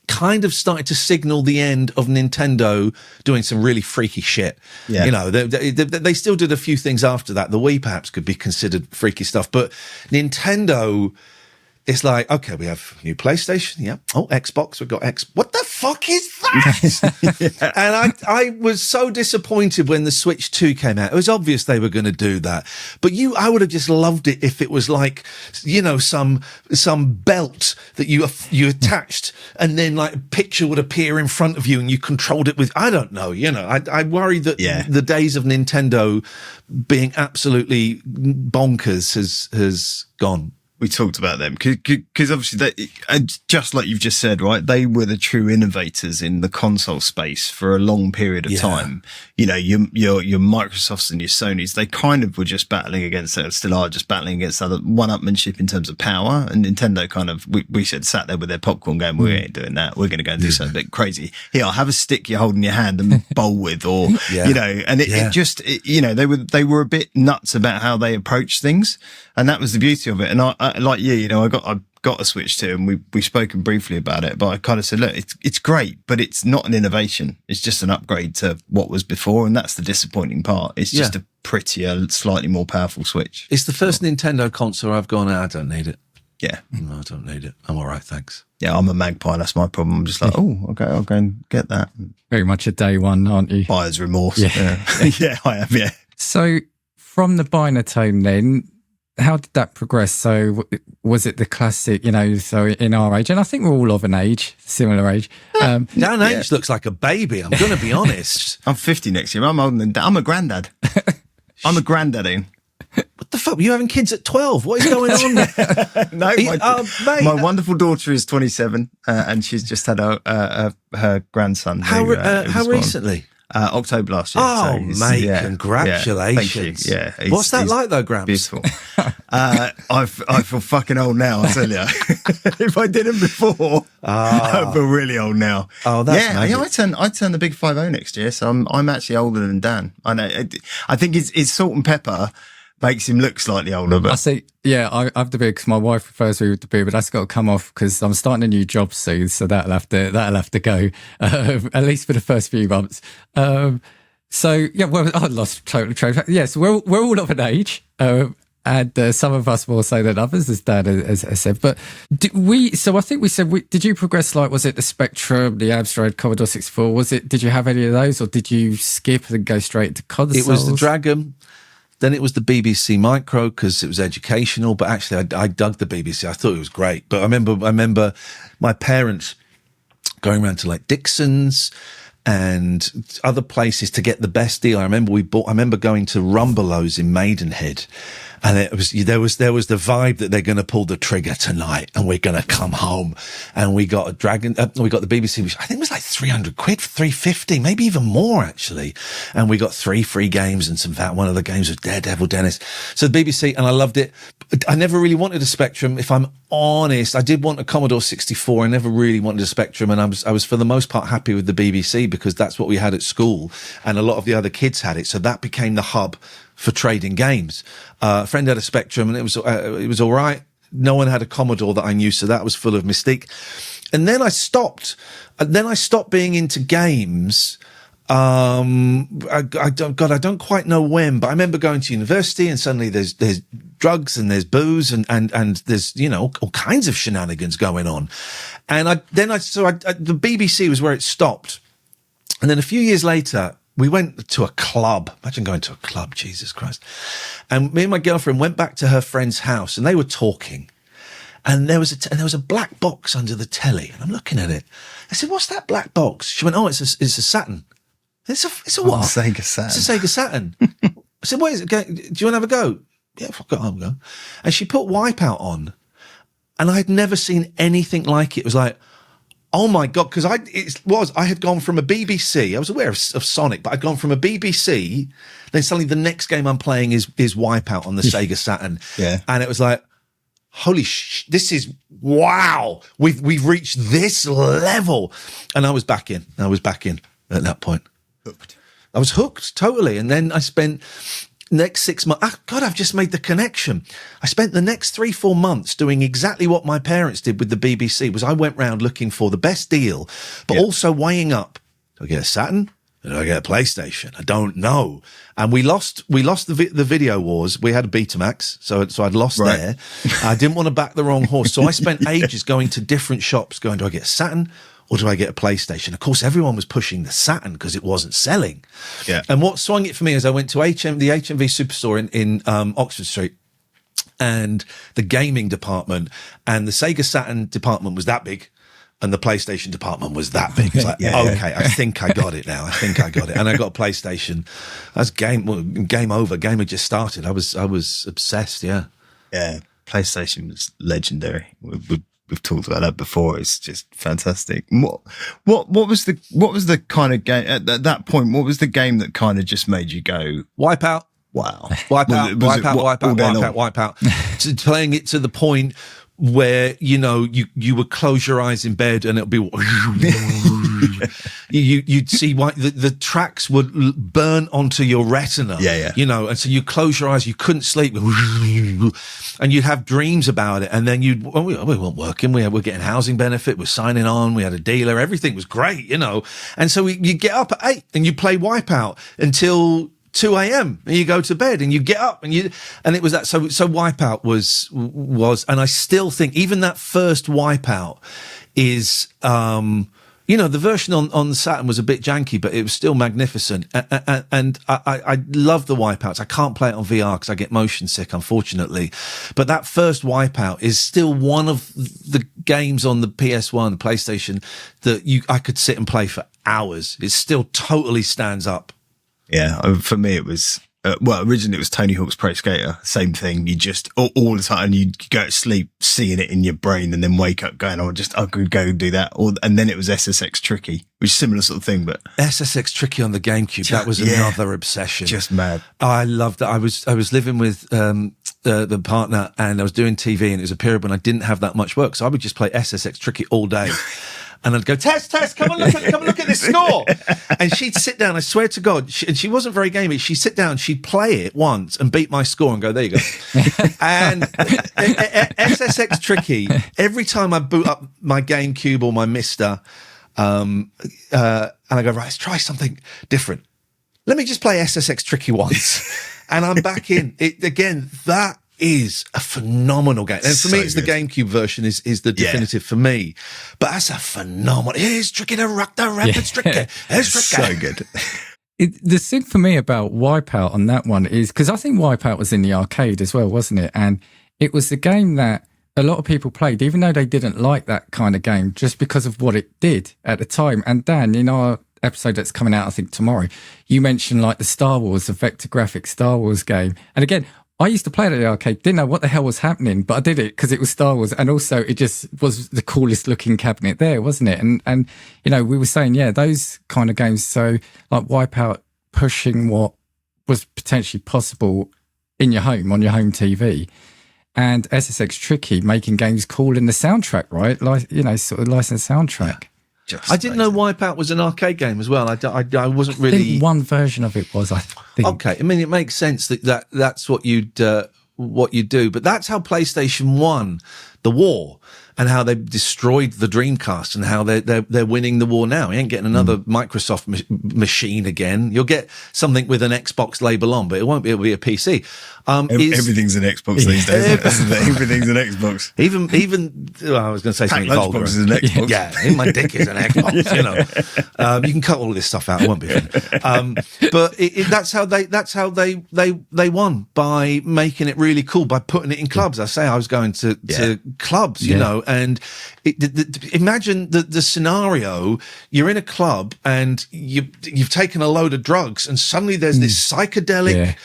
kind of started to signal the end of Nintendo doing some really freaky shit. Yeah. They still did a few things after that. The Wii perhaps could be considered freaky stuff, but Nintendo, it's like, okay, we have new PlayStation. Yeah. Oh, Xbox. We've got X. What the fuck is that? And I was so disappointed when the Switch 2 came out. It was obvious they were going to do that, but I would have just loved it if it was like, some belt that you attached and then like a picture would appear in front of you and you controlled it with, I don't know, I worry that the days of Nintendo being absolutely bonkers has gone. We talked about them because obviously just like you've just said, right? They were the true innovators in the console space for a long period of time. Your Microsofts and your Sonys, they kind of were just battling against, still are just battling against other one-upmanship in terms of power. And Nintendo kind of, we said, sat there with their popcorn going, we ain't doing that. We're going to go and do something a bit crazy. Here, I'll have a stick you hold in your hand and bowl with, or, and they were a bit nuts about how they approached things. And that was the beauty of it. And I like you, I got a Switch 2 and we've spoken briefly about it, but I kind of said, look, it's great, but it's not an innovation. It's just an upgrade to what was before. And that's the disappointing part. It's just a prettier, slightly more powerful Switch. It's the first Nintendo console I've gone, I don't need it. Yeah. No, I don't need it. I'm all right, thanks. Yeah, I'm a magpie. That's my problem. I'm just like, oh, okay, I'll go and get that. Very much a day one, aren't you? Buyer's remorse. Yeah, yeah, I am, yeah. So from the Binatone then, how did that progress? So was it the classic, so in our age, and I think we're all of an age, similar age. Dan H looks like a baby, I'm going to be honest. I'm 50 next year. I'm older than I'm a granddad. I'm a granddad, Ian. What the fuck? Were you having kids at 12? What is going on there? No, my wonderful daughter is 27 and she's just had her grandson. How recently? October last year. Oh, so mate, congratulations. Yeah, thank you. What's that like though, Gramps? Beautiful. I feel fucking old now, I tell you. If I didn't before, I feel really old now. Oh, that's magic. I turn the big 50 next year, so I'm actually older than Dan. I know. I think it's salt and pepper makes him look slightly older. But I see. Yeah, I have the beard because my wife prefers me with the beard, but that's got to come off because I'm starting a new job soon, so that'll have to go at least for the first few months. So yeah, well, I lost total train. Yes, we're all of an age. And some of us more so than others, as Dan has said. But so I think we said, did you progress, like, was it the Spectrum, the Amstrad, Commodore 64? Did you have any of those, or did you skip and go straight to consoles? It was the Dragon. Then it was the BBC Micro because it was educational. But actually, I dug the BBC. I thought it was great. But I remember my parents going around to like Dixon's and other places to get the best deal. I remember going to Rumbelows in Maidenhead. And there was the vibe that they're going to pull the trigger tonight and we're going to come home. And we got a Dragon, we got the BBC, which I think was like 300 quid, 350, maybe even more actually. And we got 3 free games and one of the games was Daredevil Dennis. So the BBC, and I loved it. I never really wanted a Spectrum. If I'm honest, I did want a Commodore 64. I never really wanted a Spectrum. And I was for the most part happy with the BBC because that's what we had at school. And a lot of the other kids had it. So that became the hub for trading games. A friend had a Spectrum and it was all right. No one had a Commodore that I knew, so that was full of mystique. And then I stopped. Being into games. I don't quite know when, but I remember going to university and suddenly there's drugs and there's booze and there's, all kinds of shenanigans going on. And the BBC was where it stopped. And then a few years later, we went to a club. Imagine going to a club, Jesus Christ. And me and my girlfriend went back to her friend's house and they were talking. And there was a black box under the telly. And I'm looking at it. I said, "What's that black box?" She went, "Oh, it's a Saturn." It's a what? Sega Saturn. It's a Sega Saturn. I said, "What is it? Do you want to have a go?" "Yeah, fuck it, I'll go." And she put Wipeout on. And I had never seen anything like it. It was like, oh my God, because I had gone from a BBC, I was aware of Sonic, but I'd gone from a BBC, then suddenly the next game I'm playing is Wipeout on the Sega Saturn. Yeah. And it was like, holy this is, wow, we've reached this level. And I was back in at that point. Hooked. I was hooked, totally. And then I spent next 6 months, God, I've just made the connection. I spent the next 3-4 months doing exactly what my parents did with the BBC, was I went round looking for the best deal, but also weighing up, do I get a Saturn? Or do I get a PlayStation? I don't know. And we lost the video wars. We had a Betamax, so I'd lost there. I didn't want to back the wrong horse. So I spent ages going to different shops going, do I get a Saturn? Or do I get a PlayStation? Of course, everyone was pushing the Saturn because it wasn't selling. Yeah. And what swung it for me is I went to the HMV Superstore in Oxford Street, and the gaming department, and the Sega Saturn department was that big, and the PlayStation department was that big. It's like, okay, I think I got it now. And I got a PlayStation. That's game over. Game had just started. I was obsessed. Yeah. Yeah. PlayStation was legendary. We've talked about that before. It's just fantastic. What was the kind of game at that point? What was the game that kind of just made you go Wipeout? Wow! Wipeout. To playing it to the point where you would close your eyes in bed and it'll be you'd see why the tracks would burn onto your retina. And so you close your eyes, you couldn't sleep, and you'd have dreams about it. And then we weren't working, we were getting housing benefit, we're signing on, we had a dealer, everything was great, and so you get up at 8 and you play Wipeout until 2 a.m. and you go to bed and you get up and it was that. So Wipeout was, and I still think even that first Wipeout is, the version on the Saturn was a bit janky, but it was still magnificent. And I love the Wipeouts. I can't play it on VR because I get motion sick, unfortunately. But that first Wipeout is still one of the games on the PS1, the PlayStation, that I could sit and play for hours. It still totally stands up. Yeah, for me it was originally it was Tony Hawk's Pro Skater. Same thing. You just all the time you go to sleep seeing it in your brain, and then wake up going, I could go and do that. And then it was SSX Tricky, which is a similar sort of thing. But SSX Tricky on the GameCube, that was another obsession. Just mad. I loved that. I was living with the partner, and I was doing TV, and it was a period when I didn't have that much work, so I would just play SSX Tricky all day. And I'd go, Tess, come and look at this score. And she'd sit down, I swear to God, she wasn't very gamey. She'd sit down, she'd play it once and beat my score and go, there you go. And SSX Tricky, every time I boot up my GameCube or my Mister, and I go, right, let's try something different. Let me just play SSX Tricky once. And I'm back in. It again, that is a phenomenal game. And for me, it's good. the GameCube version is the definitive for me. But that's a phenomenal. It's tricky to rock the rapids, tricky. It's tricky. So good. The thing for me about Wipeout on that one is because I think Wipeout was in the arcade as well, wasn't it? And it was the game that a lot of people played, even though they didn't like that kind of game, just because of what it did at the time. And Dan, in our episode that's coming out, I think tomorrow, you mentioned like the Star Wars, the vector graphic Star Wars game. And again, I used to play it at the arcade, didn't know what the hell was happening, but I did it because it was Star Wars. And also it just was the coolest looking cabinet there, wasn't it? And you know, we were saying, yeah, those kind of games. So like Wipeout pushing what was potentially possible in your home, on your home TV. And SSX Tricky making games cool in the soundtrack, right? Like, you know, sort of licensed soundtrack. I didn't know Wipeout was an arcade game as well. I wasn't really. I think one version of it was, I think. Okay, I mean, it makes sense that's what you do, but that's how PlayStation won the war, and how they destroyed the Dreamcast, and how they're winning the war now. You ain't getting another Microsoft machine again. You'll get something with an Xbox label on, but it won't be. It'll be a PC. Everything's an Xbox these days. Everything's an Xbox. Even I was going to say something vulgar. Is an Xbox. Yeah, my dick is an Xbox. You know, you can cut all this stuff out. It won't be fun. But that's how they won, by making it really cool, by putting it in clubs. I say I was going to clubs, you know, and imagine the scenario: you're in a club and you've taken a load of drugs, and suddenly there's this psychedelic,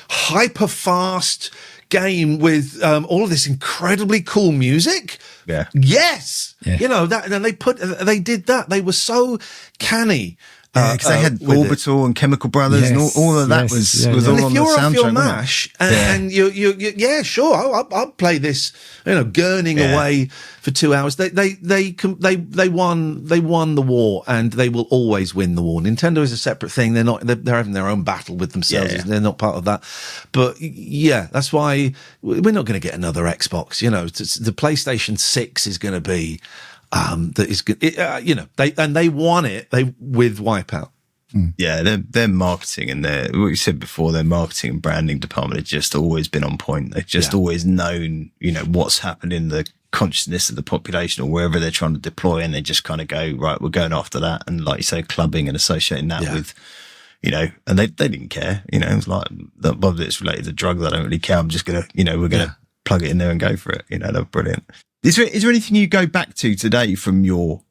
hyper fast game with all of this incredibly cool music. Yeah. Yes. Yeah. You know that, and they did that. They were so canny. Because they had Orbital and Chemical Brothers, and all of that was all and on if you're the soundtrack. off your mash and you sure, I'll play this, you know, gurning away for 2 hours. They won the war, and they will always win the war. Nintendo is a separate thing. They're having their own battle with themselves. They're not part of that. But yeah, that's why we're not going to get another Xbox. You know, the PlayStation 6 is going to be. That is good. You know, they won it. With Wipeout. Yeah, their marketing and what you said before, their marketing and branding department has just always been on point. They've just always known, you know, what's happened in the consciousness of the population or wherever they're trying to deploy, and they just kind of go, right, we're going after that. And like you say, clubbing and associating that with, you know, and they didn't care. You know, it was like, whether it's related to drugs, I don't really care. I'm just gonna, you know, we're gonna plug it in there and go for it. You know, they're brilliant. Is there anything you go back to today from your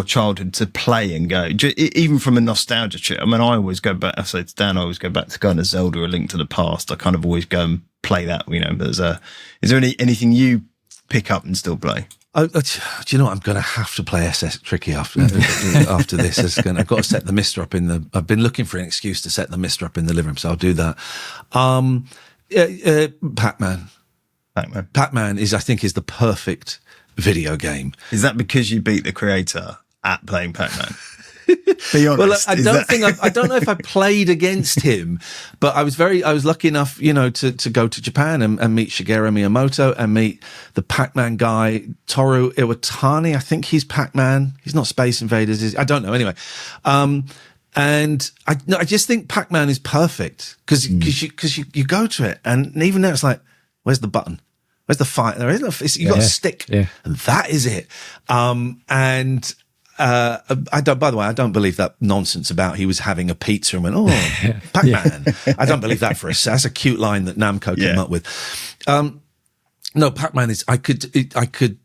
childhood to play and go, even from a nostalgia trip? I mean, I always go back. I say to Dan, I always go back to kind of Zelda: A Link to the Past. I kind of always go and play that. You know, is there anything you pick up and still play? Do you know what? I'm going to have to play SS Tricky after this. I've got to set the Mister up I've been looking for an excuse to set the Mister up in the living room, so I'll do that. Pac-Man. Pac-Man is the perfect video game. Is that because you beat the creator at playing Pac-Man? Be honest. Well, I don't know if I played against him, but I was lucky enough, you know, to go to Japan and meet Shigeru Miyamoto and meet the Pac-Man guy, Toru Iwatani. I think he's Pac-Man. He's not Space Invaders. I don't know. Anyway. And I just think Pac-Man is perfect because you go to it, and even now it's like, where's the button? Where's the fight? There isn't. You got a stick, and that is it. I don't. By the way, I don't believe that nonsense about he was having a pizza and went, "Oh, Pac-Man." I don't believe that for a second. That's a cute line that Namco came up with. No, Pac-Man is. I could.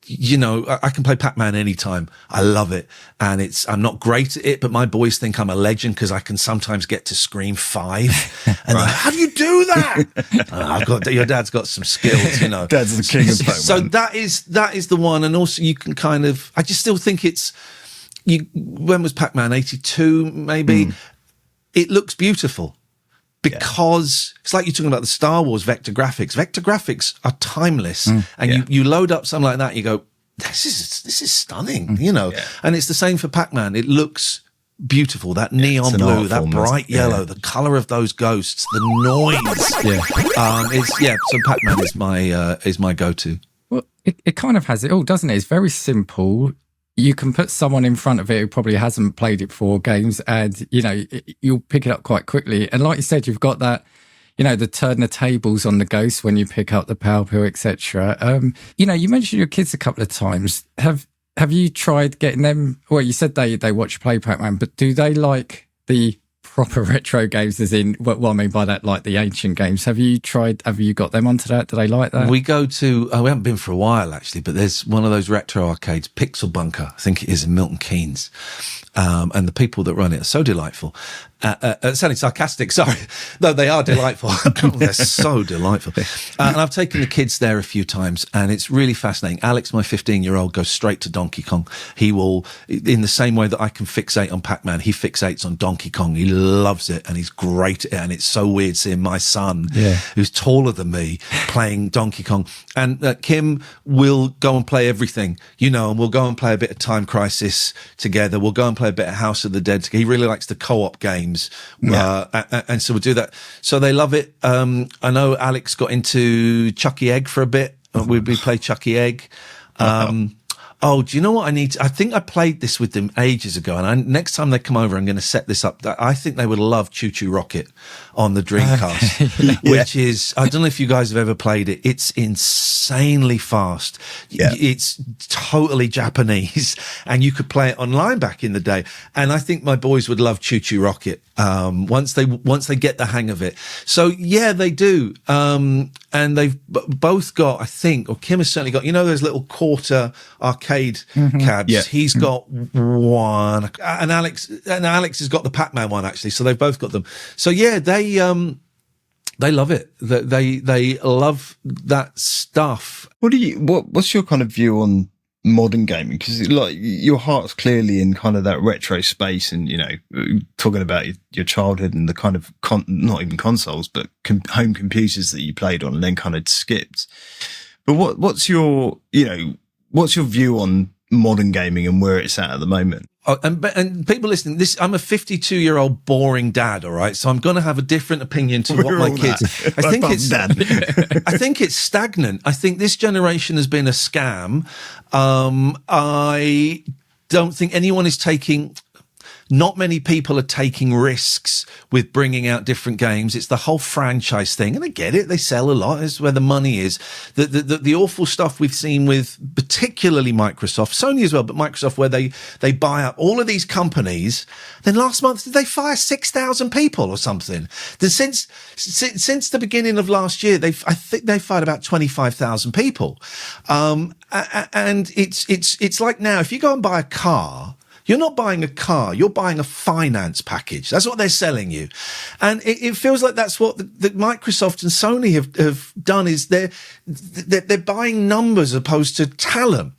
You know, I can play Pac-Man anytime. I love it. And I'm not great at it, but my boys think I'm a legend because I can sometimes get to scream 5. And they're like, how do you do that? Your dad's got some skills, you know. Dad's the king of Pac-Man. So that is the one. And also you can kind of, I just still think when was Pac-Man? 82 maybe? It looks beautiful. Because it's like you're talking about the Star Wars vector graphics. Vector graphics are timeless, and you load up something like that, you go, "This is stunning," you know. Yeah. And it's the same for Pac-Man. It looks beautiful. That neon blue, that bright yellow, the color of those ghosts, the noise. So Pac-Man is my go-to. Well, it kind of has it all, doesn't it? It's very simple. You can put someone in front of it who probably hasn't played it for games, and you know you'll pick it up quite quickly. And like you said, you've got that the turn the tables on the ghost when you pick up the power pill, etc. You mentioned your kids a couple of times. Have you tried getting them? Well, you said they watch play Pac-Man, but do they like the proper retro games, as in what I mean by that, like the ancient games? Have you got them onto that? Do they like that? We go to, we haven't been for a while actually, but there's one of those retro arcades, Pixel Bunker, I think it is, in Milton Keynes. And the people that run it are so delightful. Sounding sarcastic, sorry. No, they are delightful. They're so delightful. And I've taken the kids there a few times, and it's really fascinating. Alex, my 15-year-old, goes straight to Donkey Kong. He will, in the same way that I can fixate on Pac-Man, he fixates on Donkey Kong. He loves it, and he's great at it. And it's so weird seeing my son, who's taller than me, playing Donkey Kong. And Kim will go and play everything, and we'll go and play a bit of Time Crisis together. We'll go and play a bit of House of the Dead. He really likes the co-op games. And so we'll do that. So they love it. I know Alex got into Chucky Egg for a bit. We play Chucky Egg. Oh, do you know what I need? I think I played this with them ages ago, and next time they come over, I'm going to set this up. I think they would love Choo Choo Rocket on the Dreamcast, which is, I don't know if you guys have ever played it. It's insanely fast. Yeah. It's totally Japanese, and you could play it online back in the day. And I think my boys would love Choo Choo Rocket once they get the hang of it. So yeah, they do. And they've both got, I think, or Kim has certainly got, those little quarter arcade cabs. Yeah. He's got one, and Alex has got the Pac-Man one actually. So they've both got them. So yeah, they love it. They love that stuff. What's your kind of view on modern gaming? Because like your heart's clearly in kind of that retro space, and talking about your childhood and the kind of not even consoles but home computers that you played on and then kind of skipped. But what's your view on modern gaming and where it's at the moment? Oh, and people listening, I'm a 52-year-old boring dad, all right? So I'm going to have a different opinion to what my kids. I think it's stagnant. I think this generation has been a scam. I don't think anyone is taking. Not many people are taking risks with bringing out different games. It's the whole franchise thing. And I get it. They sell a lot. It's where the money is. The awful stuff we've seen with particularly Microsoft, Sony as well, but Microsoft, where they buy up all of these companies. Then last month, did they fire 6,000 people or something? Since the beginning of last year, I think they fired about 25,000 people. And it's like now, if you go and buy a car, you're not buying a car, you're buying a finance package. That's what they're selling you. And it feels like that's what the Microsoft and Sony have done, is they're buying numbers opposed to talent.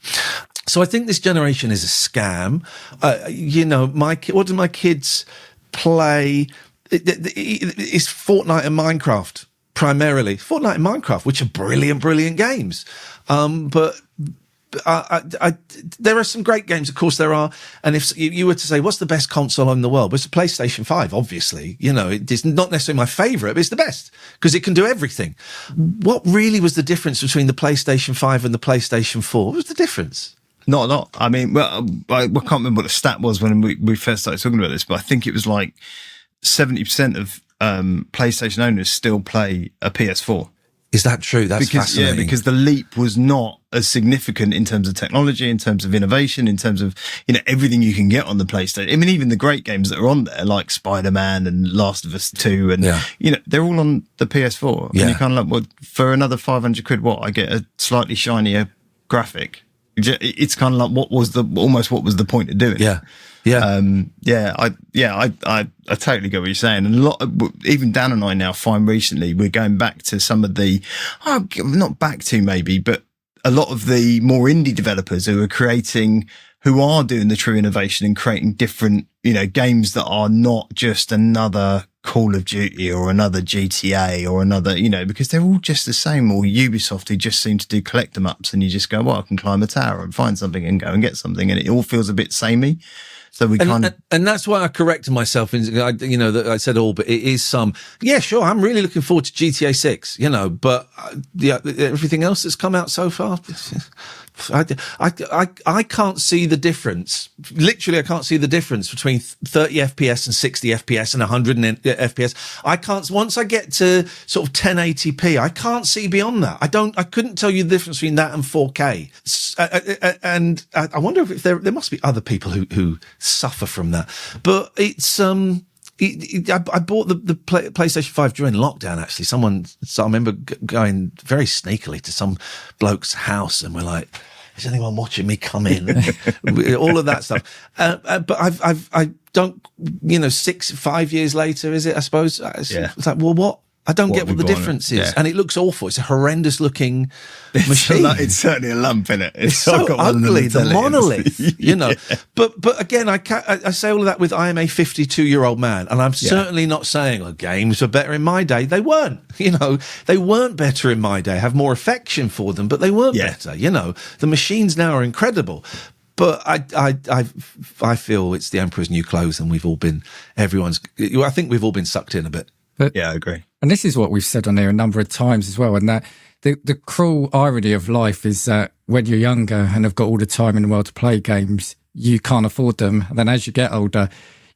So I think this generation is a scam. What do my kids play? It's Fortnite and Minecraft, primarily. Fortnite and Minecraft, which are brilliant games. But there are some great games, of course there are. And if you were to say, what's the best console in the world? Well, it's the PlayStation 5, obviously. It's not necessarily my favorite, but it's the best because it can do everything. What really was the difference between the PlayStation 5 and the PlayStation 4? What was the difference? Not a lot. I mean, well, I can't remember what the stat was when we first started talking about this, but I think it was like 70% of PlayStation owners still play a PS4. Is that true? That's fascinating. Yeah, because the leap was not as significant in terms of technology, in terms of innovation, in terms of, everything you can get on the PlayStation. I mean, even the great games that are on there, like Spider-Man and Last of Us 2, and, they're all on the PS4. Yeah. And you're kind of like, well, for another 500 quid, I get a slightly shinier graphic. It's kind of like, what was the point of doing it? Yeah. Yeah. I totally get what you're saying. And even Dan and I now find recently we're going back to some of the, not back to maybe, but a lot of the more indie developers who are doing the true innovation and creating different, games that are not just another Call of Duty or another GTA or another, because they're all just the same. Or Ubisoft, who just seem to do collect-em-ups, and you just go, I can climb a tower and find something and go and get something. And it all feels a bit samey. So we can't. And that's why I corrected myself. That I said all, but it is some. Yeah, sure. I'm really looking forward to GTA 6. But everything else that's come out so far, I can't see the difference. Literally, I can't see the difference between 30 FPS and 60 FPS and 100 FPS. I can't. Once I get to sort of 1080p, I can't see beyond that. I couldn't tell you the difference between that and 4K. And I wonder if there must be other people who suffer from that. But it's I bought the PlayStation 5 during lockdown, actually. So I remember going very sneakily to some bloke's house, and we're like, is anyone watching me come in? All of that stuff. But I don't, 5 years later, is it, I suppose? It's like, well, what? I don't get what the difference is. Yeah. And it looks awful. It's a horrendous looking machine. It's certainly a lump in it. It's so ugly, the monolith, But again, I say all of that with I am a 52-year-old man, and I'm certainly not saying games were better in my day. They weren't. They weren't better in my day. I have more affection for them, but they weren't better. The machines now are incredible. But I feel it's the emperor's new clothes, and I think we've all been sucked in a bit. But, I agree. And this is what we've said on here a number of times as well. And that the cruel irony of life is that when you're younger and have got all the time in the world to play games, you can't afford them. And then as you get older,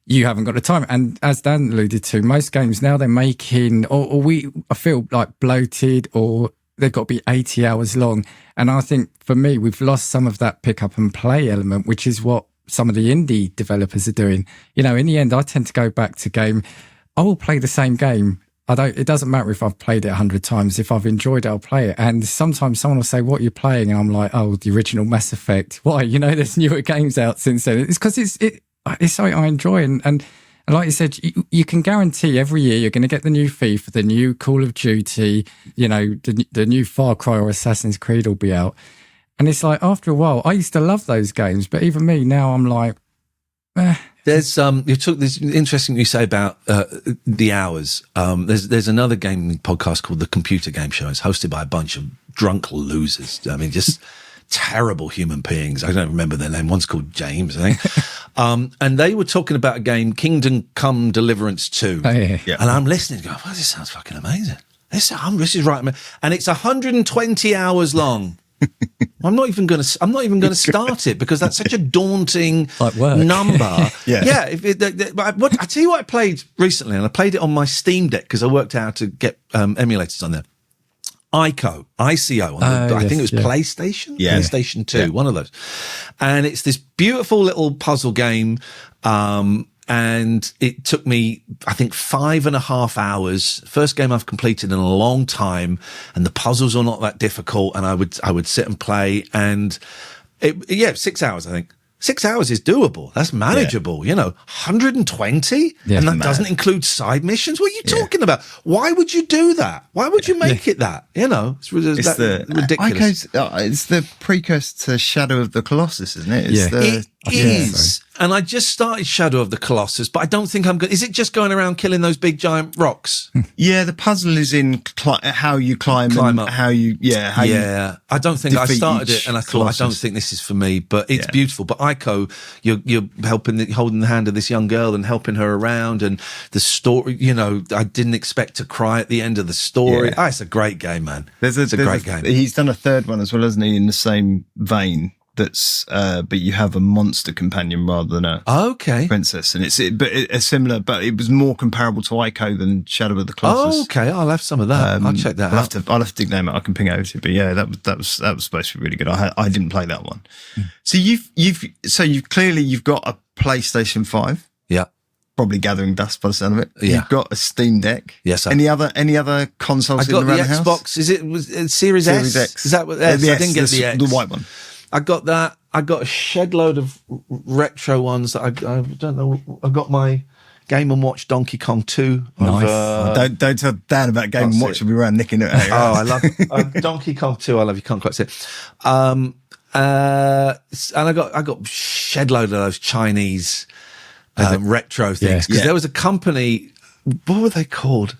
you haven't got the time. And as Dan alluded to, most games now they're making, I feel like bloated, or they've got to be 80 hours long. And I think for me, we've lost some of that pick up and play element, which is what some of the indie developers are doing. In the end, I tend to go back to game. I will play the same game. It doesn't matter if I've played it 100 times. If I've enjoyed it, I'll play it. And sometimes someone will say, what are you playing? And I'm like, the original Mass Effect. Why? There's newer games out since then. It's because it's something I enjoy. And like you said, you can guarantee every year you're going to get the new FIFA, the new Call of Duty, the new Far Cry or Assassin's Creed will be out. And it's like, after a while, I used to love those games. But even me, now I'm like, There's there's interesting you say about the hours. There's another gaming podcast called The Computer Game Show. It's hosted by a bunch of drunk losers. I mean, just terrible human beings. I don't remember their name. One's called James, I think. And they were talking about a game, Kingdom Come Deliverance 2. Oh, yeah. And I'm listening, going, "Well, this sounds fucking amazing. This is right." And it's 120 hours long. I'm not even going to start it because that's such a daunting number. Yeah. I tell you what I played recently, and I played it on my Steam Deck because I worked out how to get emulators on there. ICO on I think it was PlayStation, PlayStation 2, one of those. And it's this beautiful little puzzle game. And it took me, I think, 5.5 hours. First game I've completed in a long time, and the puzzles are not that difficult. And I would sit and play, and 6 hours, I think. 6 hours is doable. That's manageable, 120? Yeah, and that doesn't include side missions? What are you talking about? Why would you do that? Why would you make it that? It's ridiculous. It's the precursor to Shadow of the Colossus, isn't it? It is. And I just started Shadow of the Colossus, but I don't think I'm good. Is it just going around killing those big giant rocks? Yeah, the puzzle is in how you climb up. How you. I don't think I started it, and I thought, I don't think this is for me, but it's beautiful. But Ico, you're holding the hand of this young girl and helping her around, and the story, I didn't expect to cry at the end of the story. Yeah. It's a great game, man. It's a great game. He's done a third one as well, hasn't he, in the same vein. But you have a monster companion rather than a princess, and it's similar, but it was more comparable to Ico than Shadow of the Colossus. Oh, okay, I'll have some of that. I'll check that out. I'll have to dig them out. I can ping it over to you. But yeah, that was supposed to be really good. I didn't play that one. So you've clearly got a PlayStation 5. Yeah. Probably gathering dust by the sound of it. Yeah. You've got a Steam Deck. Yes. Any other consoles I got in around the the house? Xbox. Is it Series S? Is that what? I didn't get the X. The white one. I got that. I got a shed load of retro ones that I don't know. I got my Game & Watch Donkey Kong 2. Nice. Don't tell Dan about Game & Watch. We'll be around nicking it. I love Donkey Kong 2. I love. You can't quite see it. And I got shed load of those Chinese retro things because there was a company. What were they called?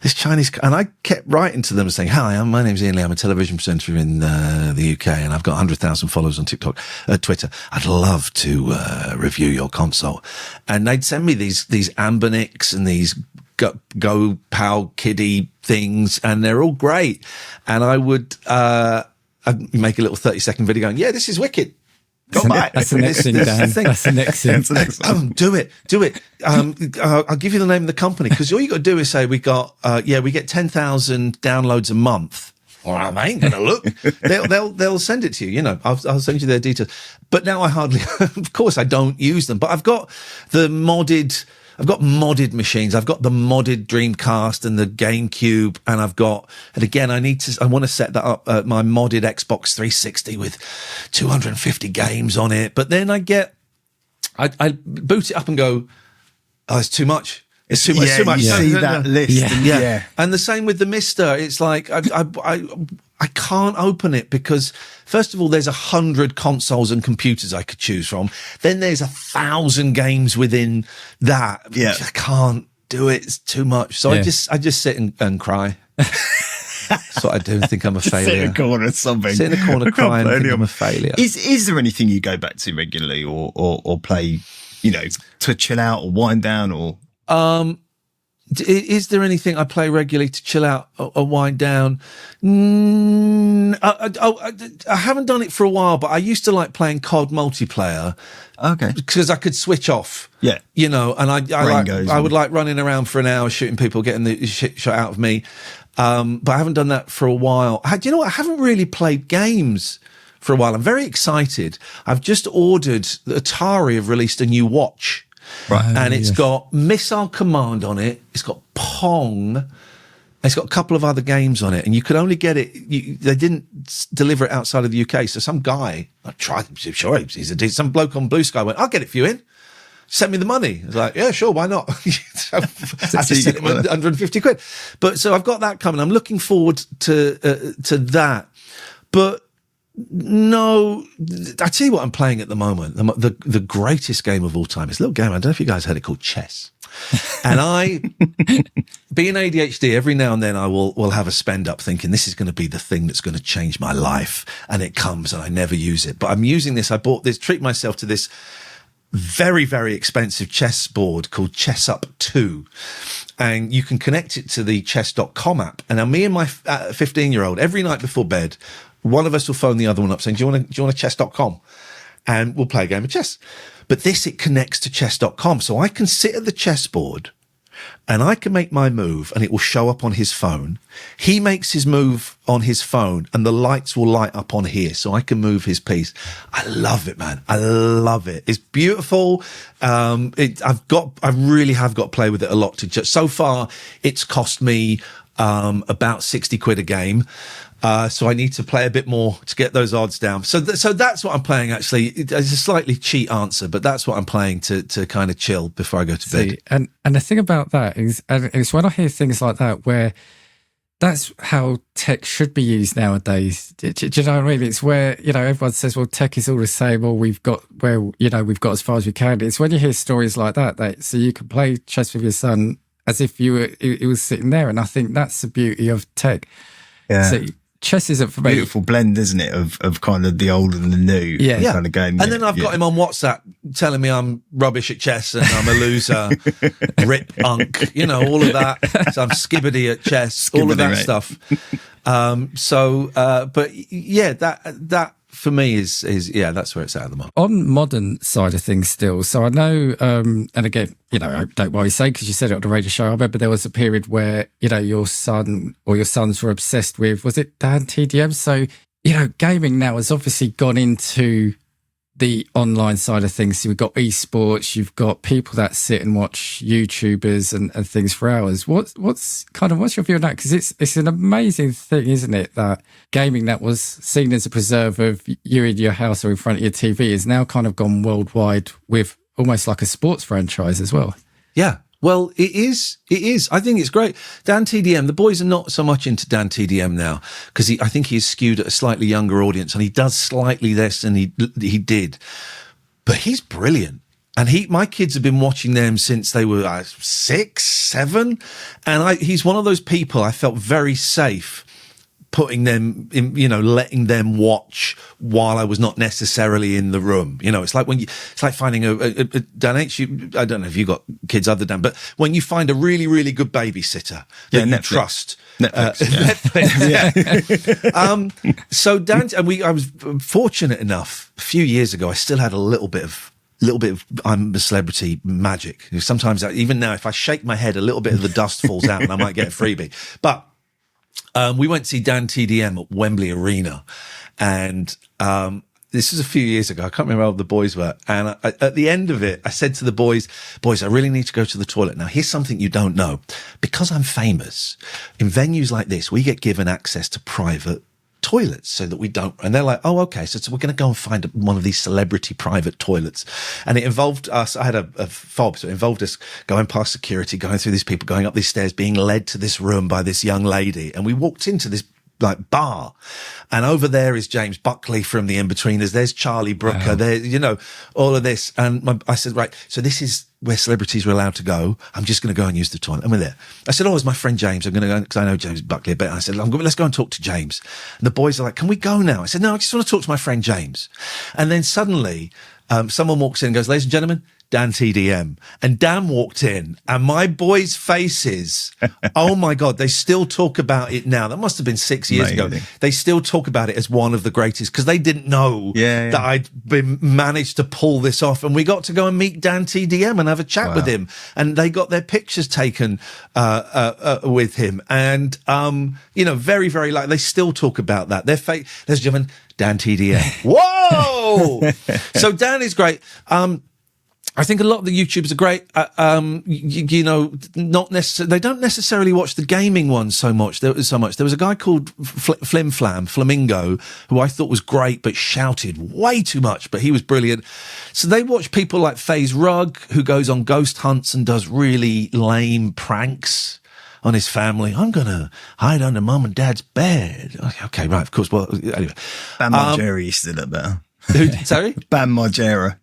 this Chinese, and I kept writing to them saying, "Hi, my name's Iain Lee. I'm a television presenter in the UK, and I've got 100,000 followers on TikTok, Twitter. I'd love to review your console." And they'd send me these Ambonix and these Go Pal Kiddie things, and they're all great. And I would I'd make a little 30-second video going, "Yeah, this is wicked. That's the next thing, Dan. That's the next thing. Do it. I'll give you the name of the company, because all you got to do is say we get 10,000 downloads a month. Well, I ain't gonna look. They'll send it to you. You know, I'll send you their details. But now I hardly, of course, I don't use them. But I've got modded machines. I've got the modded Dreamcast and the GameCube, and again, I want to set that up, my modded Xbox 360 with 250 games on it. But then I boot it up and go, "Oh, it's too much. It's too much. It's too much." You see that list. Yeah. And the same with the Mister. It's like, I can't open it because, first of all, there's 100 consoles and computers I could choose from. Then there's 1,000 games within that. Yeah. I can't do it. It's too much. So I just sit and cry. That's what I do. Think I'm a failure. Sit in a corner, something. Sit in a corner, cry, and think I'm a failure. Is there anything you go back to regularly, or play, you know, to chill out or wind down, or? Is there anything I play regularly to chill out or wind down? I haven't done it for a while, but I used to like playing COD multiplayer. Okay. Because I could switch off. Yeah. You know, and I would like running around for an hour shooting people, getting the shit shot out of me. But I haven't done that for a while. Do you know what? I haven't really played games for a while. I'm very excited. I've just ordered, Atari have released a new watch. Right. And it's got Missile Command on it. It's got Pong. It's got a couple of other games on it. And you could only get it, they didn't deliver it outside of the UK. So some guy, I tried, sure, some bloke on Blue Sky went, "I'll get it for you in. Send me the money." I was like, "Yeah, sure, why not?" So I just sent him 150 quid. But so I've got that coming. I'm looking forward to that. But no, I tell you what I'm playing at the moment. The greatest game of all time. It's a little game. I don't know if you guys heard it, called chess. And I, being ADHD, every now and then I will have a spend up thinking this is going to be the thing that's going to change my life. And it comes and I never use it. But I'm using this. I bought this, treat myself to this very, very expensive chess board called Chess Up 2. And you can connect it to the chess.com app. And now me and my 15-year-old, every night before bed, one of us will phone the other one up saying, do you want a chess.com? And we'll play a game of chess. But it connects to chess.com. So I can sit at the chessboard and I can make my move and it will show up on his phone. He makes his move on his phone and the lights will light up on here so I can move his piece. I love it, man. I love it. It's beautiful. I really have got to play with it a lot so far it's cost me about 60 quid a game. So I need to play a bit more to get those odds down. So that's what I'm playing, actually. It's a slightly cheat answer, but that's what I'm playing to kind of chill before I go to bed. And the thing about that is when I hear things like that, where that's how tech should be used nowadays. Do you know what I mean? It's where, everyone says, well, tech is all the same, or we've got as far as we can. It's when you hear stories like that so you can play chess with your son as if he was sitting there. And I think that's the beauty of tech. Yeah. So, chess isn't for me. Beautiful blend, isn't it, of kind of the old and the new kind of game. And then I've got him on WhatsApp telling me I'm rubbish at chess and I'm a loser, rip unk, all of that. So I'm skibbity at chess, all of that stuff. But yeah, that for me is that's where it's at the moment. On modern side of things still. So I know, and again, I don't know why you say, because you said it on the radio show. I remember there was a period where, your son or your sons were obsessed with, was it Dan TDM? So, gaming now has obviously gone into the online side of things. So you've got esports, you've got people that sit and watch YouTubers and things for hours. What's your view on that? Because it's an amazing thing, isn't it? That gaming that was seen as a preserve of you in your house or in front of your TV is now kind of gone worldwide with almost like a sports franchise as well. Yeah. Well, it is. I think it's great. Dan TDM, the boys are not so much into Dan TDM now because I think he's skewed at a slightly younger audience and he does slightly less than he did. But he's brilliant. And my kids have been watching them since they were 6, 7. And he's one of those people I felt very safe putting them in, letting them watch while I was not necessarily in the room. It's like it's like finding Dan H, I don't know if you got kids other than, but when you find a really, really good babysitter that you trust. Netflix. So Dan, I was fortunate enough a few years ago, I still had a little bit of I'm a celebrity magic. Sometimes even now, if I shake my head, a little bit of the dust falls out and I might get a freebie. But we went to see Dan TDM at Wembley Arena, and this was a few years ago. I can't remember how old the boys were. And at the end of it, I said to the boys, I really need to go to the toilet. Now, here's something you don't know. Because I'm famous, in venues like this, we get given access to private toilets so that we don't, and they're like, oh, okay, so we're going to go and find one of these celebrity private toilets. And it involved us, I had a fob, so it involved us going past security, going through these people, going up these stairs, being led to this room by this young lady. And we walked into this bar, and over there is James Buckley from The In-Betweeners. There's Charlie Brooker. Wow. There, all of this. And I said, right, so this is where celebrities are allowed to go. I'm just going to go and use the toilet. And we're there. I said, it's my friend James. I'm going to go because I know James Buckley a bit. And I said, let's go and talk to James. And the boys are like, can we go now? I said, no, I just want to talk to my friend James. And then suddenly, someone walks in and goes, ladies and gentlemen, Dan TDM. And Dan walked in, and my boys' faces, oh my God, they still talk about it now. That must have been 6 years ago. They still talk about it as one of the greatest, because they didn't know that I'd managed to pull this off. And we got to go and meet Dan TDM and have a chat with him. And they got their pictures taken with him. And, very, very they still talk about that. Their face, ladies and gentlemen, Dan TDM. Whoa! So Dan is great. I think a lot of the YouTubers are great. Not necessarily. They don't necessarily watch the gaming ones so much. There was a guy called Flamingo, who I thought was great, but shouted way too much. But he was brilliant. So they watch people like FaZe Rug, who goes on ghost hunts and does really lame pranks on his family. I'm gonna hide under mum and dad's bed. Okay, right. Of course. Well, anyway. Bam Margera used to do that better. Sorry? Bam Margera.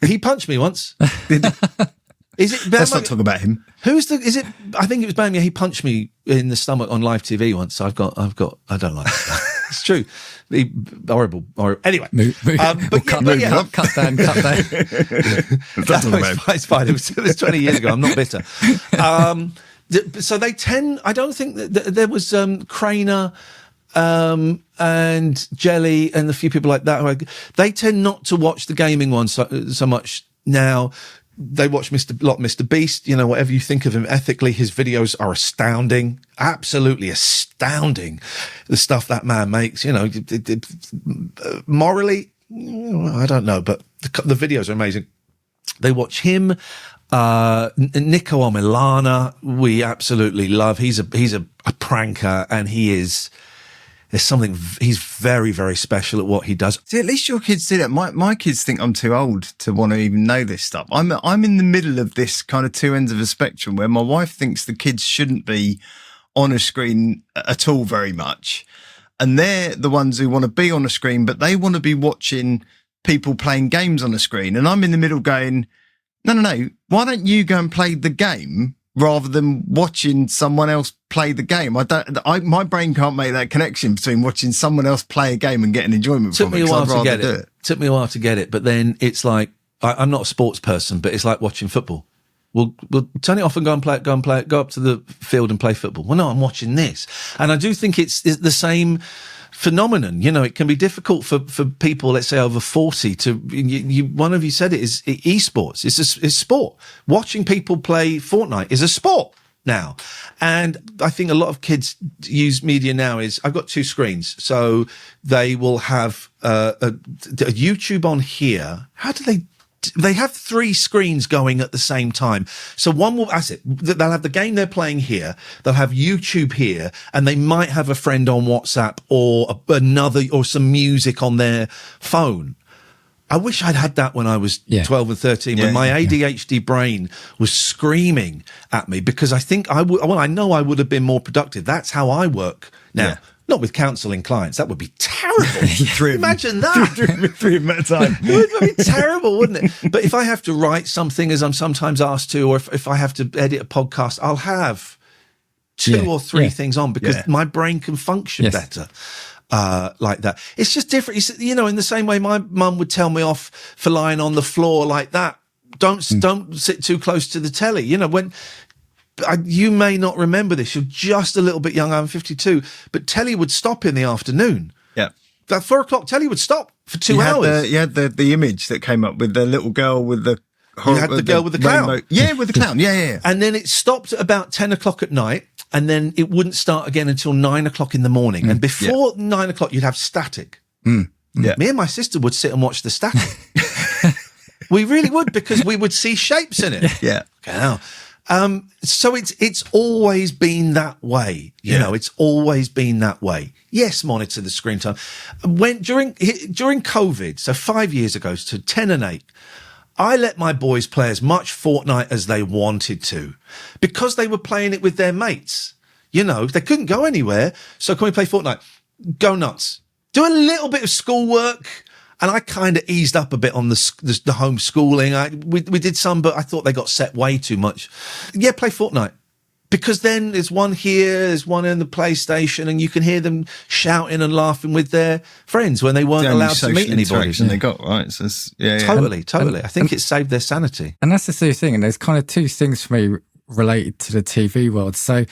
He punched me once. Is it? Let's not talk about him. Is it? I think it was Bam. Yeah, he punched me in the stomach on live TV once. So I've got. I don't like that. It's true. Horrible. Anyway, cut down. It's fine. It was 20 years ago. I'm not bitter. So they tend. I don't think that there was Craner. And Jelly and a few people like that, they tend not to watch the gaming one so much now. They watch Mr. Beast, whatever you think of him ethically, his videos are astounding, absolutely astounding. The stuff that man makes, morally, I don't know, but the videos are amazing. They watch him. Nico Milana, we absolutely love. He's a pranker, and he's very, very special at what he does. See, at least your kids do that. My kids think I'm too old to want to even know this stuff. I'm in the middle of this kind of two ends of a spectrum where my wife thinks the kids shouldn't be on a screen at all very much. And they're the ones who want to be on a screen, but they want to be watching people playing games on a screen. And I'm in the middle going, no. Why don't you go and play the game rather than watching someone else play the game? My brain can't make that connection between watching someone else play a game and getting enjoyment from it. Took me a while to get it, but then it's like, I'm not a sports person, but it's like watching football. We'll turn it off and go and play it, go up to the field and play football. Well, no, I'm watching this. And I do think it's the same phenomenon. It can be difficult for people, let's say over 40 to, one of you said it is esports. It's sport. Watching people play Fortnite is a sport now. And I think a lot of kids use media now I've got two screens. So they will have a YouTube on here. How do they have three screens going at the same time. So they'll have the game they're playing here, they'll have YouTube here, and they might have a friend on WhatsApp or some music on their phone. I wish I'd had that when I was 12 and 13, when my ADHD brain was screaming at me, because I think I know I would have been more productive. That's how I work now. Not with counselling clients. That would be terrible. Imagine that. three of them at a time. It would be terrible, wouldn't it? But if I have to write something, as I'm sometimes asked to, or if I have to edit a podcast, I'll have two or three things on because my brain can function better like that. It's just different. You know, in the same way my mum would tell me off for lying on the floor like that. Don't sit too close to the telly. You know, when... you may not remember this. You're just a little bit young. I'm 52, but telly would stop in the afternoon. Yeah, that 4 o'clock telly would stop for 2 hours. You had the image that came up with the little girl with the. You had the girl with the clown. Rainbow. Yeah, with the clown. Yeah. And then it stopped at about 10 o'clock at night, and then it wouldn't start again until 9 o'clock in the morning. And before 9 o'clock, you'd have static. Yeah. Me and my sister would sit and watch the static. We really would, because we would see shapes in it. Yeah. Okay, now. So it's always been that way, you know, it's always been that way. Yes, monitor the screen time. During COVID, so 5 years ago, so 10 and 8, I let my boys play as much Fortnite as they wanted to because they were playing it with their mates. You know, they couldn't go anywhere. So can we play Fortnite? Go nuts. Do a little bit of schoolwork. And I kind of eased up a bit on the homeschooling. We did some, but I thought they got set way too much. Yeah, play Fortnite. Because then there's one here, there's one in the PlayStation, and you can hear them shouting and laughing with their friends when they weren't allowed to meet anybody. They got, right? So Totally. I think it saved their sanity. And that's the sort of thing. And there's kind of two things for me related to the TV world. So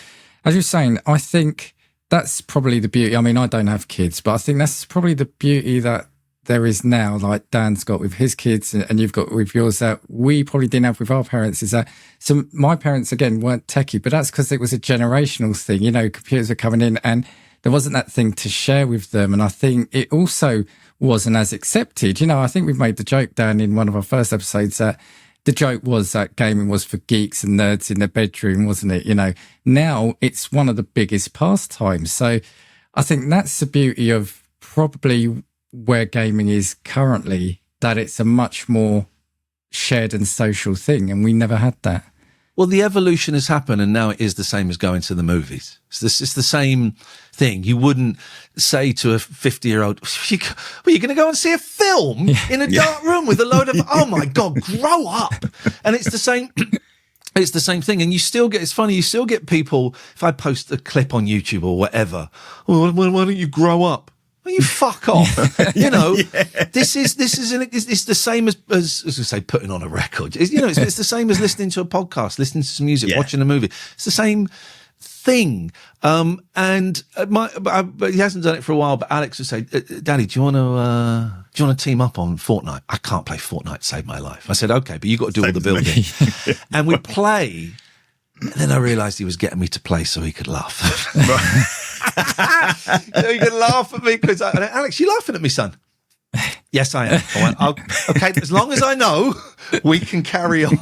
as you're saying, I think that's probably the beauty. I mean, I don't have kids, but I think that's probably the beauty that there is now, like Dan's got with his kids and you've got with yours, that we probably didn't have with our parents, is that, so my parents, again, weren't techie, but that's because it was a generational thing. You know, computers were coming in and there wasn't that thing to share with them. And I think it also wasn't as accepted. You know, I think we've made the joke, Dan, in one of our first episodes, that the joke was that gaming was for geeks and nerds in their bedroom, wasn't it? You know, now it's one of the biggest pastimes. So I think that's the beauty of probably where gaming is currently, that it's a much more shared and social thing, and we never had that. Well, the evolution has happened, and now it is the same as going to the movies. It's the same thing. You wouldn't say to a 50-year-old, well, you're going to go and see a film in a dark room with a load of, oh my God, grow up. And it's the same. It's the same thing. And you still get, it's funny, you still get people, if I post a clip on YouTube or whatever, well, why don't you grow up? Well, you fuck off. You know, this is it's the same as I say, putting on a record. It's the same as listening to a podcast, listening to some music, watching a movie. It's the same thing. But he hasn't done it for a while. But Alex would say, "Daddy, do you want to team up on Fortnite?" I can't play Fortnite to save my life. I said, "Okay, but you got to do all the building." And we play. And then I realised he was getting me to play so he could laugh. So he could laugh at me because Alex, you laughing at me, son? Yes, I am. I went, okay, as long as I know, we can carry on.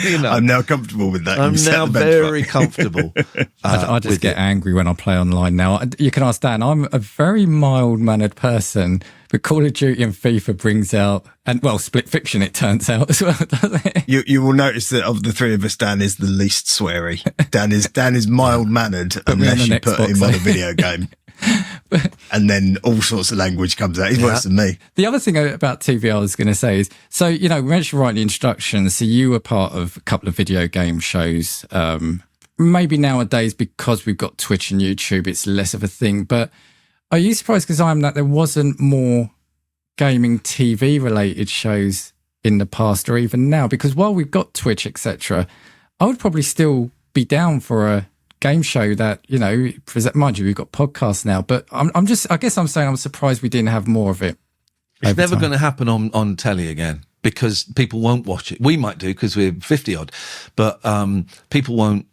You know, I'm now comfortable with that. I'm now very comfortable. I just get angry when I play online now. You can ask Dan, I'm a very mild-mannered person, but Call of Duty and FIFA brings out, and well, Split Fiction it turns out as well, doesn't it? You will notice that of the three of us, Dan is the least sweary. Dan is mild-mannered unless you put him on a video game. And then all sorts of language comes out. He's worse than me. The other thing about TV I was going to say is, so, you know, we mentioned right in the introduction, so you were part of a couple of video game shows. Maybe nowadays, because we've got Twitch and YouTube, it's less of a thing. But are you surprised, because I'm that there wasn't more gaming TV related shows in the past or even now? Because while we've got Twitch, etc., I would probably still be down for a game show that, you know, mind you, we've got podcasts now, but I guess I'm saying I'm surprised we didn't have more of it. It's never going to happen on telly again because people won't watch it. We might do because we're 50 odd, but people won't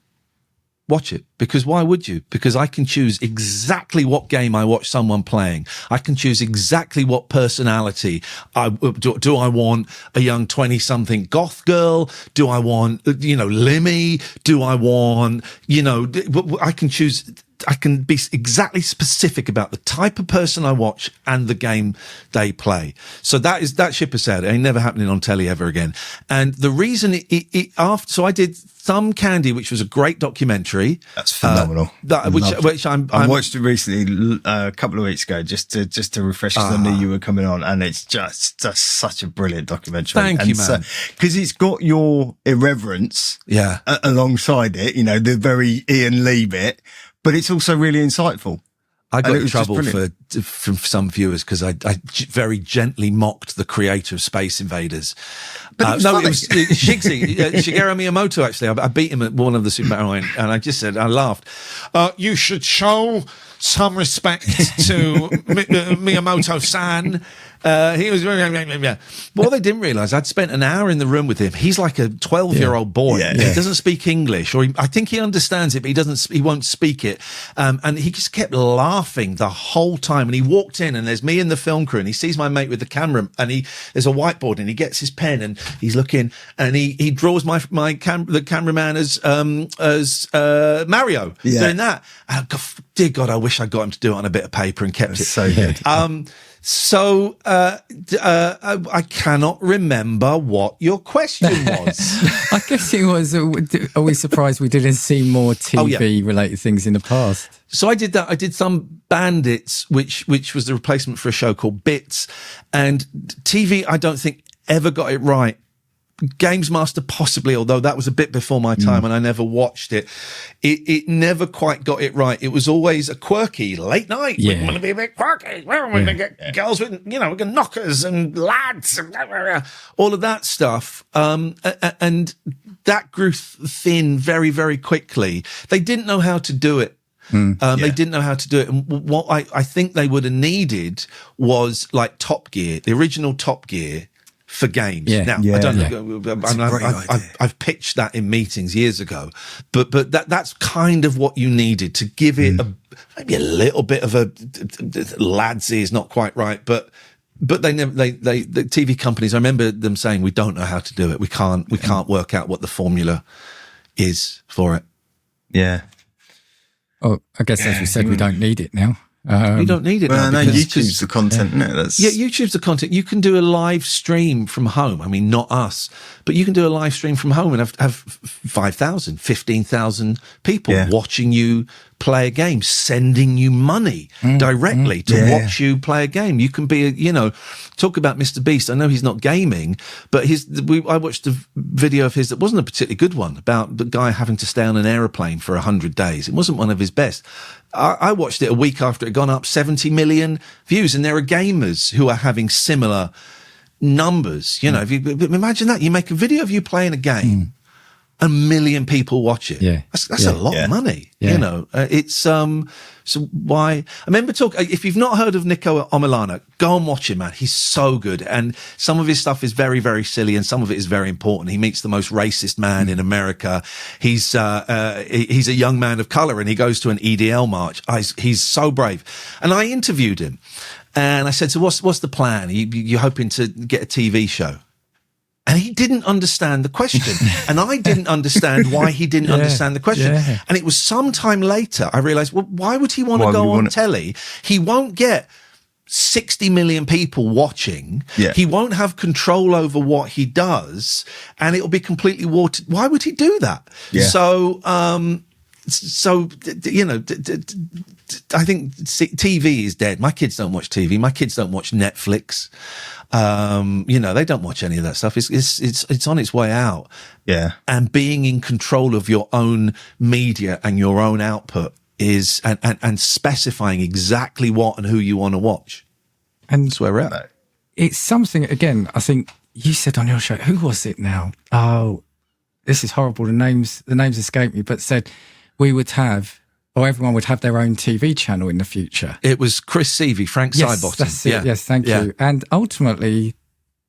watch it because why would you? Because I can choose exactly what game I watch someone playing. I can choose exactly what personality. Do I want a young 20-something goth girl? Do I want, Limmy? Do I want, I can choose can be exactly specific about the type of person I watch and the game they play. So that ship has sailed. It ain't never happening on telly ever again. And the reason so I did Thumb Candy, which was a great documentary. That's phenomenal. Which I watched it recently a couple of weeks ago just to refresh, because I knew you were coming on, and it's just such a brilliant documentary. Thank you, man. Because it's got your irreverence alongside it, the very Iain Lee bit, but it's also really insightful. I got in trouble from some viewers because I very gently mocked the creator of Space Invaders. But it was Shigeru Miyamoto, actually. I beat him at one of the Super Mario, and I just said, I laughed. You should show some respect to Miyamoto-san. He was very, what they didn't realise, I'd spent an hour in the room with him. He's like a 12-year-old boy. Yeah. He doesn't speak English, or I think he understands it, but he won't speak it. And he just kept laughing the whole time. And he walked in, and there's me and the film crew, and he sees my mate with the camera, and there's a whiteboard, and he gets his pen, and he's looking, and he draws the cameraman as Mario doing that. And dear God, I wish I got him to do it on a bit of paper and kept it. So good. So I cannot remember what your question was. I guess it was, are we surprised we didn't see more TV-related things in the past? So I did that. I did some Bandits, which was the replacement for a show called Bits. And TV, I don't think, ever got it right. Games Master possibly, although that was a bit before my time and I never watched it. It never quite got it right. It was always a quirky late night. Yeah. We want to be a bit quirky. We're going to get girls with, we're going to knockers and lads and all of that stuff. And that grew thin very, very quickly. They didn't know how to do it. They didn't know how to do it. And what I think they would have needed was like Top Gear, the original Top Gear, for games. I don't know. I've pitched that in meetings years ago, but that's kind of what you needed to give it maybe a little bit of a ladsy is not quite right, but they never, the TV companies, I remember them saying, we don't know how to do it. We can't work out what the formula is for it. Yeah. Oh, I guess as we said, we don't need it now. You don't need it now. No, YouTube's the content, isn't it? YouTube's the content. You can do a live stream from home. I mean, not us, but you can do a live stream from home and have 5,000, 15,000 people watching you play a game, sending you money directly to watch you play a game. You can be, talk about Mr. Beast. I know he's not gaming, but I watched a video of his that wasn't a particularly good one, about the guy having to stay on an aeroplane for 100 days. It wasn't one of his best. I watched it a week after it had gone up 70 million views, and there are gamers who are having similar numbers. If you imagine that, you make a video of you playing a game, 1 million people watch it. Yeah. That's a lot of money. Yeah. It's, so why, I remember if you've not heard of Nico Omilana, go and watch him, man. He's so good. And some of his stuff is very, very silly, and some of it is very important. He meets the most racist man in America. He's a young man of color, and he goes to an EDL march. He's so brave. And I interviewed him, and I said, so what's the plan? You're hoping to get a TV show? And he didn't understand the question. And I didn't understand why he didn't understand the question. Yeah. And it was some time later, I realized, well, why would he want to go on telly? He won't get 60 million people watching. Yeah. He won't have control over what he does. And it'll be completely watered. Why would he do that? Yeah. So, I think TV is dead. My kids don't watch TV. My kids don't watch Netflix. They don't watch any of that stuff. It's on its way out. Yeah. And being in control of your own media and your own output is, and specifying exactly what and who you want to watch. And that's where we're at. It's something, again, I think you said on your show, who was it now? Oh, this is horrible. The names escape me, but said we would have, or everyone would have their own TV channel in the future. It was Chris Seavey, Frank Sidebottom. That's it. Yeah. Yes, thank you. And ultimately,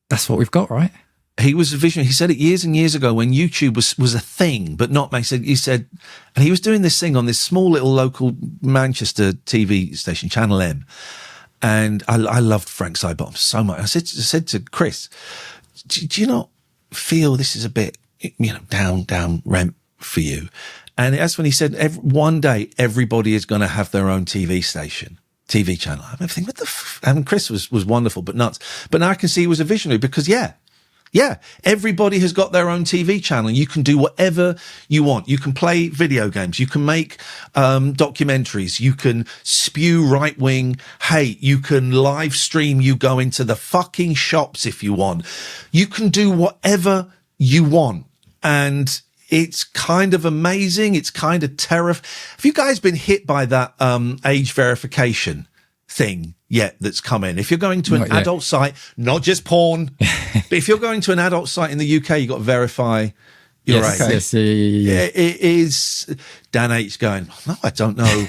that's what we've got, right? He was a visionary. He said it years and years ago when YouTube was a thing, but not. He said, and he was doing this thing on this small little local Manchester TV station, Channel M. And I loved Frank Sidebottom so much. I said to Chris, do you not feel this is a bit, down rent for you? And that's when he said, one day everybody is going to have their own TV station, TV channel. I remember thinking, what the and Chris was wonderful, but nuts. But now I can see he was a visionary because, yeah, everybody has got their own TV channel. You can do whatever you want. You can play video games. You can make documentaries. You can spew right-wing hate. You can live stream. You go into the fucking shops if you want. You can do whatever you want. And it's kind of amazing. It's kind of terrifying. Have you guys been hit by that age verification thing yet that's come in? If you're going to an adult site, not just porn, but if you're going to an adult site in the UK, you've got to verify your age. Yes. It is. Dan H going, no, I don't know.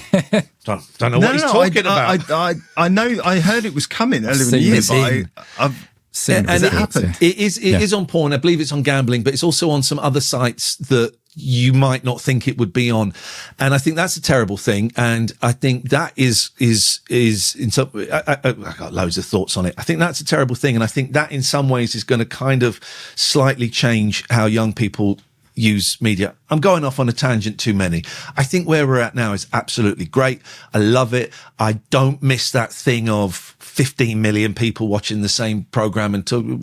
don't know what he's talking about. I know, I heard it was coming earlier in the year, but I've seen it happen. It is on porn. I believe it's on gambling, but it's also on some other sites that you might not think it would be on. And I think that's a terrible thing. And I think that is in some, I got loads of thoughts on it. I think that's a terrible thing. And I think that in some ways is going to kind of slightly change how young people use media. I'm going off on a tangent too many. I think where we're at now is absolutely great. I love it. I don't miss that thing of 15 million people watching the same program until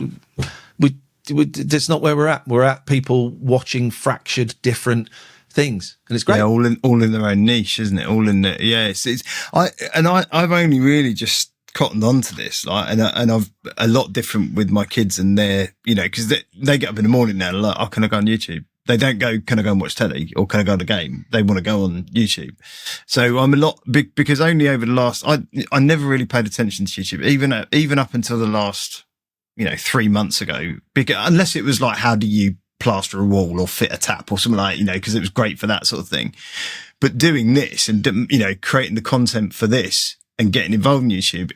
that's not where we're at. We're at people watching fractured, different things, and it's great. Yeah, all in their own niche, isn't it? All in the I've only really just cottoned on to this, like, and I've a lot different with my kids and their, because they get up in the morning now. Like, oh, can I go on YouTube? They don't go, can I go and watch telly or can I go to the game? They want to go on YouTube. So I'm a lot because only over the last, I never really paid attention to YouTube, even up until the last, 3 months ago, unless it was like, how do you plaster a wall or fit a tap or something like, because it was great for that sort of thing. But doing this and, creating the content for this and getting involved in YouTube,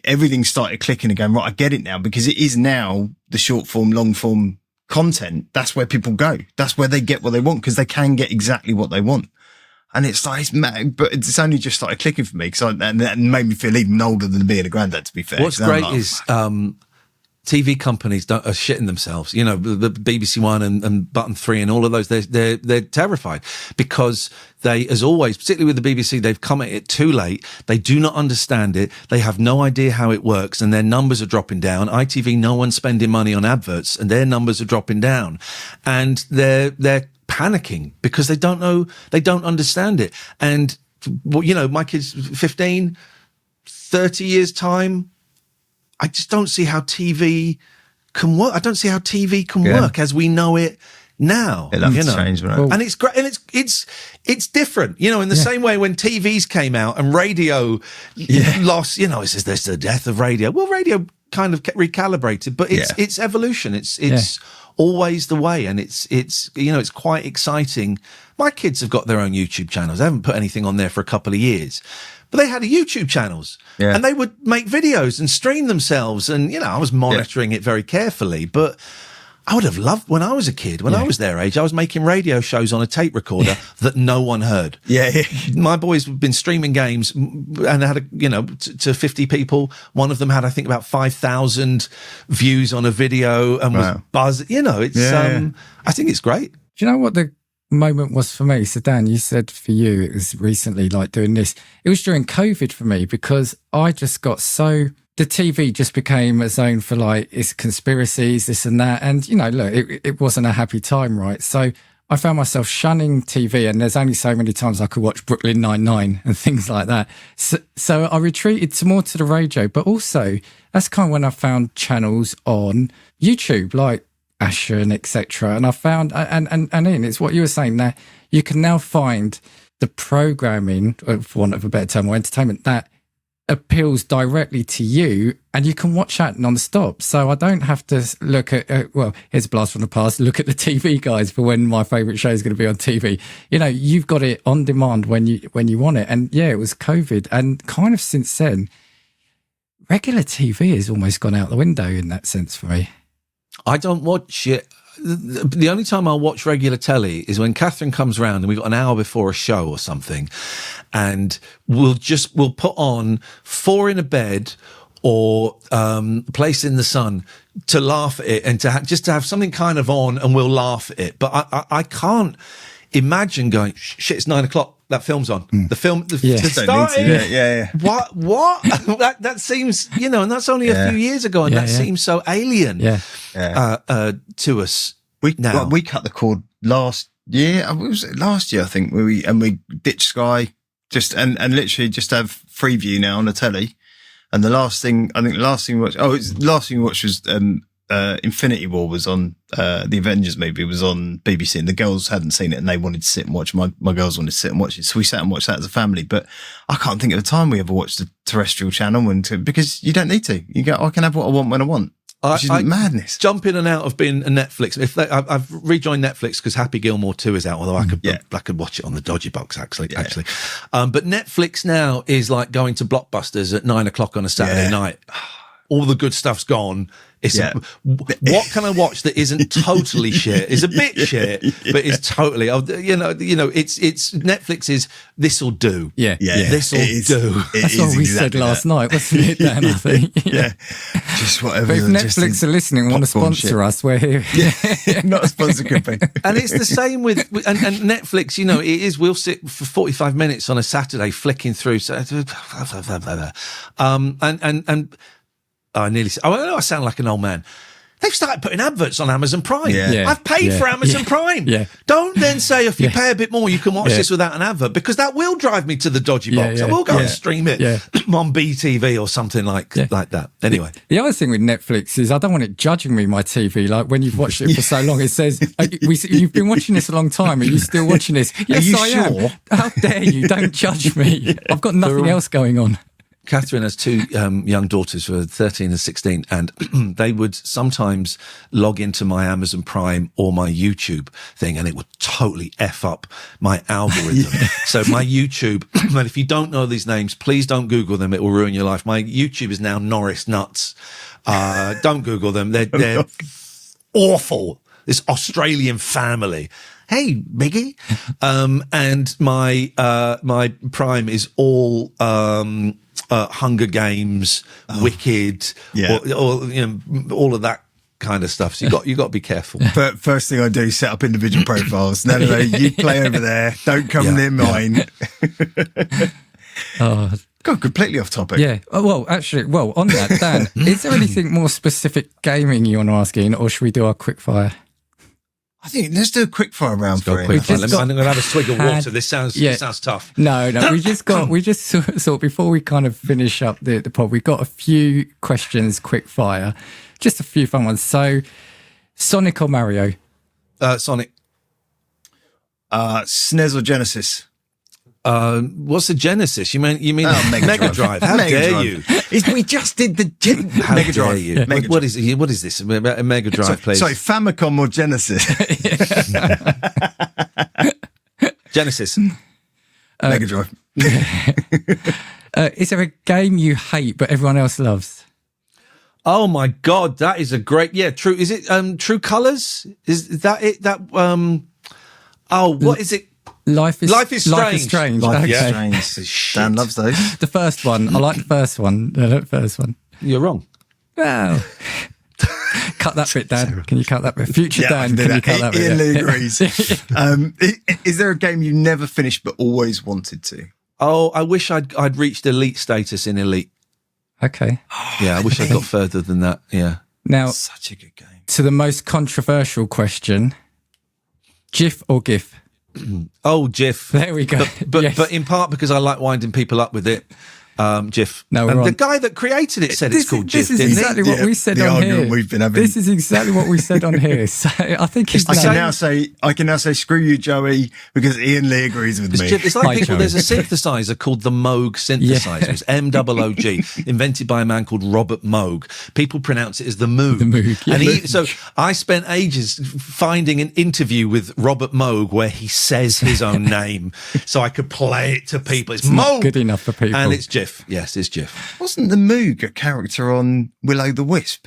everything started clicking and going, right, I get it now, because it is now the short form, long form content. That's where people go. That's where they get what they want, because they can get exactly what they want. And it's like, it's mad, but it's only just started clicking for me, and that made me feel even older than being a granddad, to be fair. What's great is, TV companies are shitting themselves. The BBC One and Button 3 and all of those, they're terrified because they, as always, particularly with the BBC, they've come at it too late. They do not understand it. They have no idea how it works, and their numbers are dropping down. ITV, no one's spending money on adverts, and their numbers are dropping down. And they're panicking because they don't know, they don't understand it. And, my kid's 15, 30 years time, I just don't see how TV can work. I don't see how TV can work as we know it now. It'll have to change, right? And it's great, and it's different. In the same way when TVs came out and radio lost. Is this the death of radio? Well, radio kind of recalibrated, but it's evolution. It's always the way, and it's quite exciting. My kids have got their own YouTube channels. I haven't put anything on there for a couple of years. But they had YouTube channels and they would make videos and stream themselves. And, I was monitoring it very carefully, but I would have loved when I was a kid, when I was their age, I was making radio shows on a tape recorder that no one heard. Yeah. My boys have been streaming games and had, to 50 people. One of them had, I think, about 5,000 views on a video and was buzzed. I think it's great. Do you know what the moment was for me? So Dan, you said for you it was recently, like doing this. It was during COVID for me, because I just got the TV just became a zone for like, it's conspiracies, this and that, and look, it wasn't a happy time, right? So I found myself shunning TV, and there's only so many times I could watch Brooklyn Nine-Nine and things like that. So I retreated more to the radio, but also that's kind of when I found channels on YouTube like Ashen, etc. And I found, and Ian, it's what you were saying, that you can now find the programming, for want of a better term, or entertainment that appeals directly to you, and you can watch that non-stop. So I don't have to look at, here's a blast from the past, look at the TV guys for when my favourite show is going to be on TV. You've got it on demand when you want it. And it was COVID. And kind of since then, regular TV has almost gone out the window in that sense for me. I don't watch it. The only time I'll watch regular telly is when Catherine comes round and we've got an hour before a show or something, and we'll put on Four in a Bed or Place in the Sun to laugh at it and to have something kind of on, and we'll laugh at it. But I can't. imagine going, shit, it's 9 o'clock. That film's on. The film, Yes. started. Yeah. What? that seems, and that's only a few years ago, and that seems so alien to us now. We cut the cord last year. Was it last year? I think we ditched Sky and literally just have Freeview now on the telly. And the last thing we watched was Infinity War was on the Avengers movie was on BBC, and the girls hadn't seen it and they wanted to sit and watch. My girls wanted to sit and watch it, so we sat and watched that as a family. But I can't think of a time we ever watched a terrestrial channel because you don't need to. You go, I can have what I want when I want. Which is madness. Jump in and out of being a Netflix. I've rejoined Netflix because Happy Gilmore 2 is out, although I could watch it on the dodgy box actually. But Netflix now is like going to Blockbusters at 9 o'clock on a Saturday night. All the good stuff's gone. What can I watch that isn't totally shit? Is a bit shit, but is totally. It's Netflix is this'll do. This'll do. That's what we said last night, wasn't it, Dan? I think. Just whatever. But if Netflix are listening and want to sponsor us, we're here. Not a sponsor campaign. And it's the same with and Netflix. It is. We'll sit for 45 minutes on a Saturday flicking through. I nearly said, I know I sound like an old man. They've started putting adverts on Amazon Prime. I've paid for Amazon Prime. Don't then say if you pay a bit more, you can watch this without an advert, because that will drive me to the dodgy box. I will go and stream it on BTV or something like that. Anyway. The other thing with Netflix is I don't want it judging me, my TV. Like when you've watched it for so long, it says, you've been watching this a long time. Are you still watching this? Yes, I am. How dare you? Don't judge me. I've got nothing else going on. Catherine has two young daughters who are 13 and 16, and they would sometimes log into my Amazon Prime or my YouTube thing, and it would totally F up my algorithm. So my YouTube, and if you don't know these names, please don't Google them. It will ruin your life. My YouTube is now Norris Nuts. Don't Google them. They're awful. This Australian family. Hey, Biggie. And my Prime is all Hunger Games, Wicked, or all of that kind of stuff. So you got to be careful. But first thing I do is set up individual profiles. No, you play over there. Don't come near mine. God, completely off topic. Yeah. Well, on that, Dan, is there anything more specific gaming you want to ask Ian, or should we do our quickfire? I think let's do a quickfire round for it. I'm going to have a swig of water. This sounds tough. No. We just sort before we kind of finish up the pod, we've got a few questions quickfire, just a few fun ones. So, Sonic or Mario? Sonic. SNES or Genesis? What's the Genesis? You mean Mega Drive? How dare you? We just did the Mega Drive. You? What is this? A Mega Drive, please. Sorry, Famicom or Genesis? Genesis. Mega Drive. Is there a game you hate but everyone else loves? Oh my God, that is a great. Yeah, True. Is it True Colors? Is that it? What is it? Life is Strange. Dan loves those. The first one. I like the first one. The first one. You're wrong. Wow. Cut that bit, Dan. Can you cut that bit? Future Dan, can you cut that bit? Iain Lee agrees. Is there a game you never finished but always wanted to? Oh, I wish I'd reached elite status in Elite. Okay. Yeah, I wish I got further than that. Yeah. Now, such a good game. To the most controversial question: GIF or GIF? Oh, GIF. There we go. But in part because I like winding people up with it. GIF. No, and the guy that created it said it's called GIF. This is exactly what we said on here. We've been having. This is exactly what we said on here. So I think I can now say screw you, Joey, because Iain Lee agrees with me. It's like there's a synthesizer called the Moog synthesizer. It's MOOG, invented by a man called Robert Moog. People pronounce it as the Moog. The Moog. Yeah. So I spent ages finding an interview with Robert Moog where he says his own name, so I could play it to people. It's Moog. Not good enough for people. And it's GIF. Yes, it's GIF. Wasn't the Moog a character on Will-O the Wisp?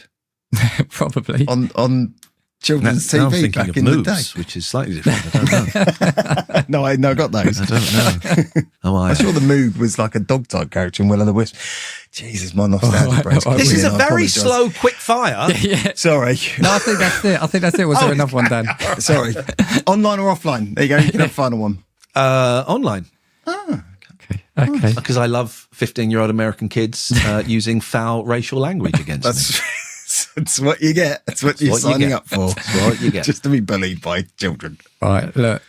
Probably. On children's Now I'm TV thinking back of in the moves, which is slightly different. I don't know. day. I got those. I don't know. Oh, I'm sure the Moog was like a dog type character in Will o' the Wisp. Jesus, my nostalgia brain's This This kicking is in. a I very apologise. slow, quick fire. Yeah. Sorry. No, I think that's it. Was there another one, Dan? Sorry. Online or offline? There you go. You can have a final one. Online. Okay. Because I love 15-year-old American kids using foul racial language against me. That's what you get. That's what you're what you signing get. up for. That's what you get. Just to be bullied by children. Right. Look,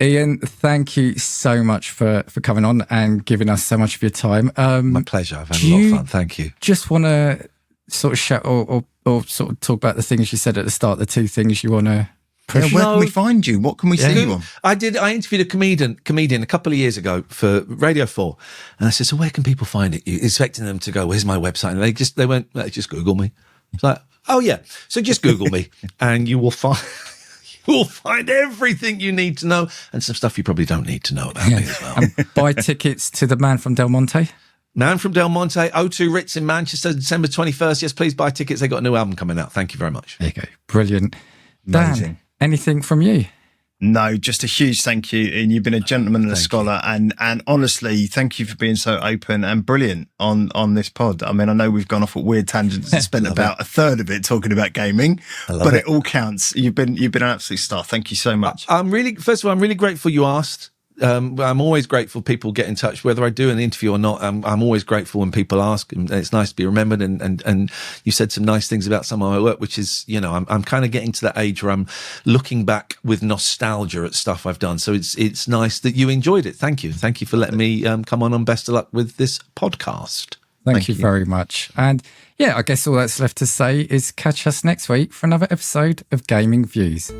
Iain, thank you so much for coming on and giving us so much of your time. My pleasure. I've had a lot of fun. Thank you. Just want to sort of shout or sort of talk about the things you said at the start, the two things you want to push. Where can we find you? What can we see you on? I interviewed a comedian a couple of years ago for Radio 4. And I said, so where can people find it? You expecting them to go, where's my website? And they went, just Google me. It's like, oh yeah. So just Google me and you will find everything you need to know and some stuff you probably don't need to know about me as well. And buy tickets to the Man from Del Monte. Man from Del Monte, O2 Ritz in Manchester, December 21st. Yes, please buy tickets. They got a new album coming out. Thank you very much. There you go. Brilliant. Amazing. Dan, anything from you? No, just a huge thank you. And you've been a gentleman and a scholar. And honestly, thank you for being so open and brilliant on this pod. I mean, I know we've gone off at weird tangents and spent about a third of it talking about gaming, but it all counts. You've been an absolute star. Thank you so much. First of all, I'm really grateful you asked. I'm always grateful people get in touch, whether I do an interview or not. I'm always grateful when people ask, and it's nice to be remembered. And you said some nice things about some of my work, which is, I'm kind of getting to that age where I'm looking back with nostalgia at stuff I've done. So it's nice that you enjoyed it. Thank you. Thank you for letting me come on, and best of luck with this podcast. Thank you very much. And yeah, I guess all that's left to say is catch us next week for another episode of Gaming Views.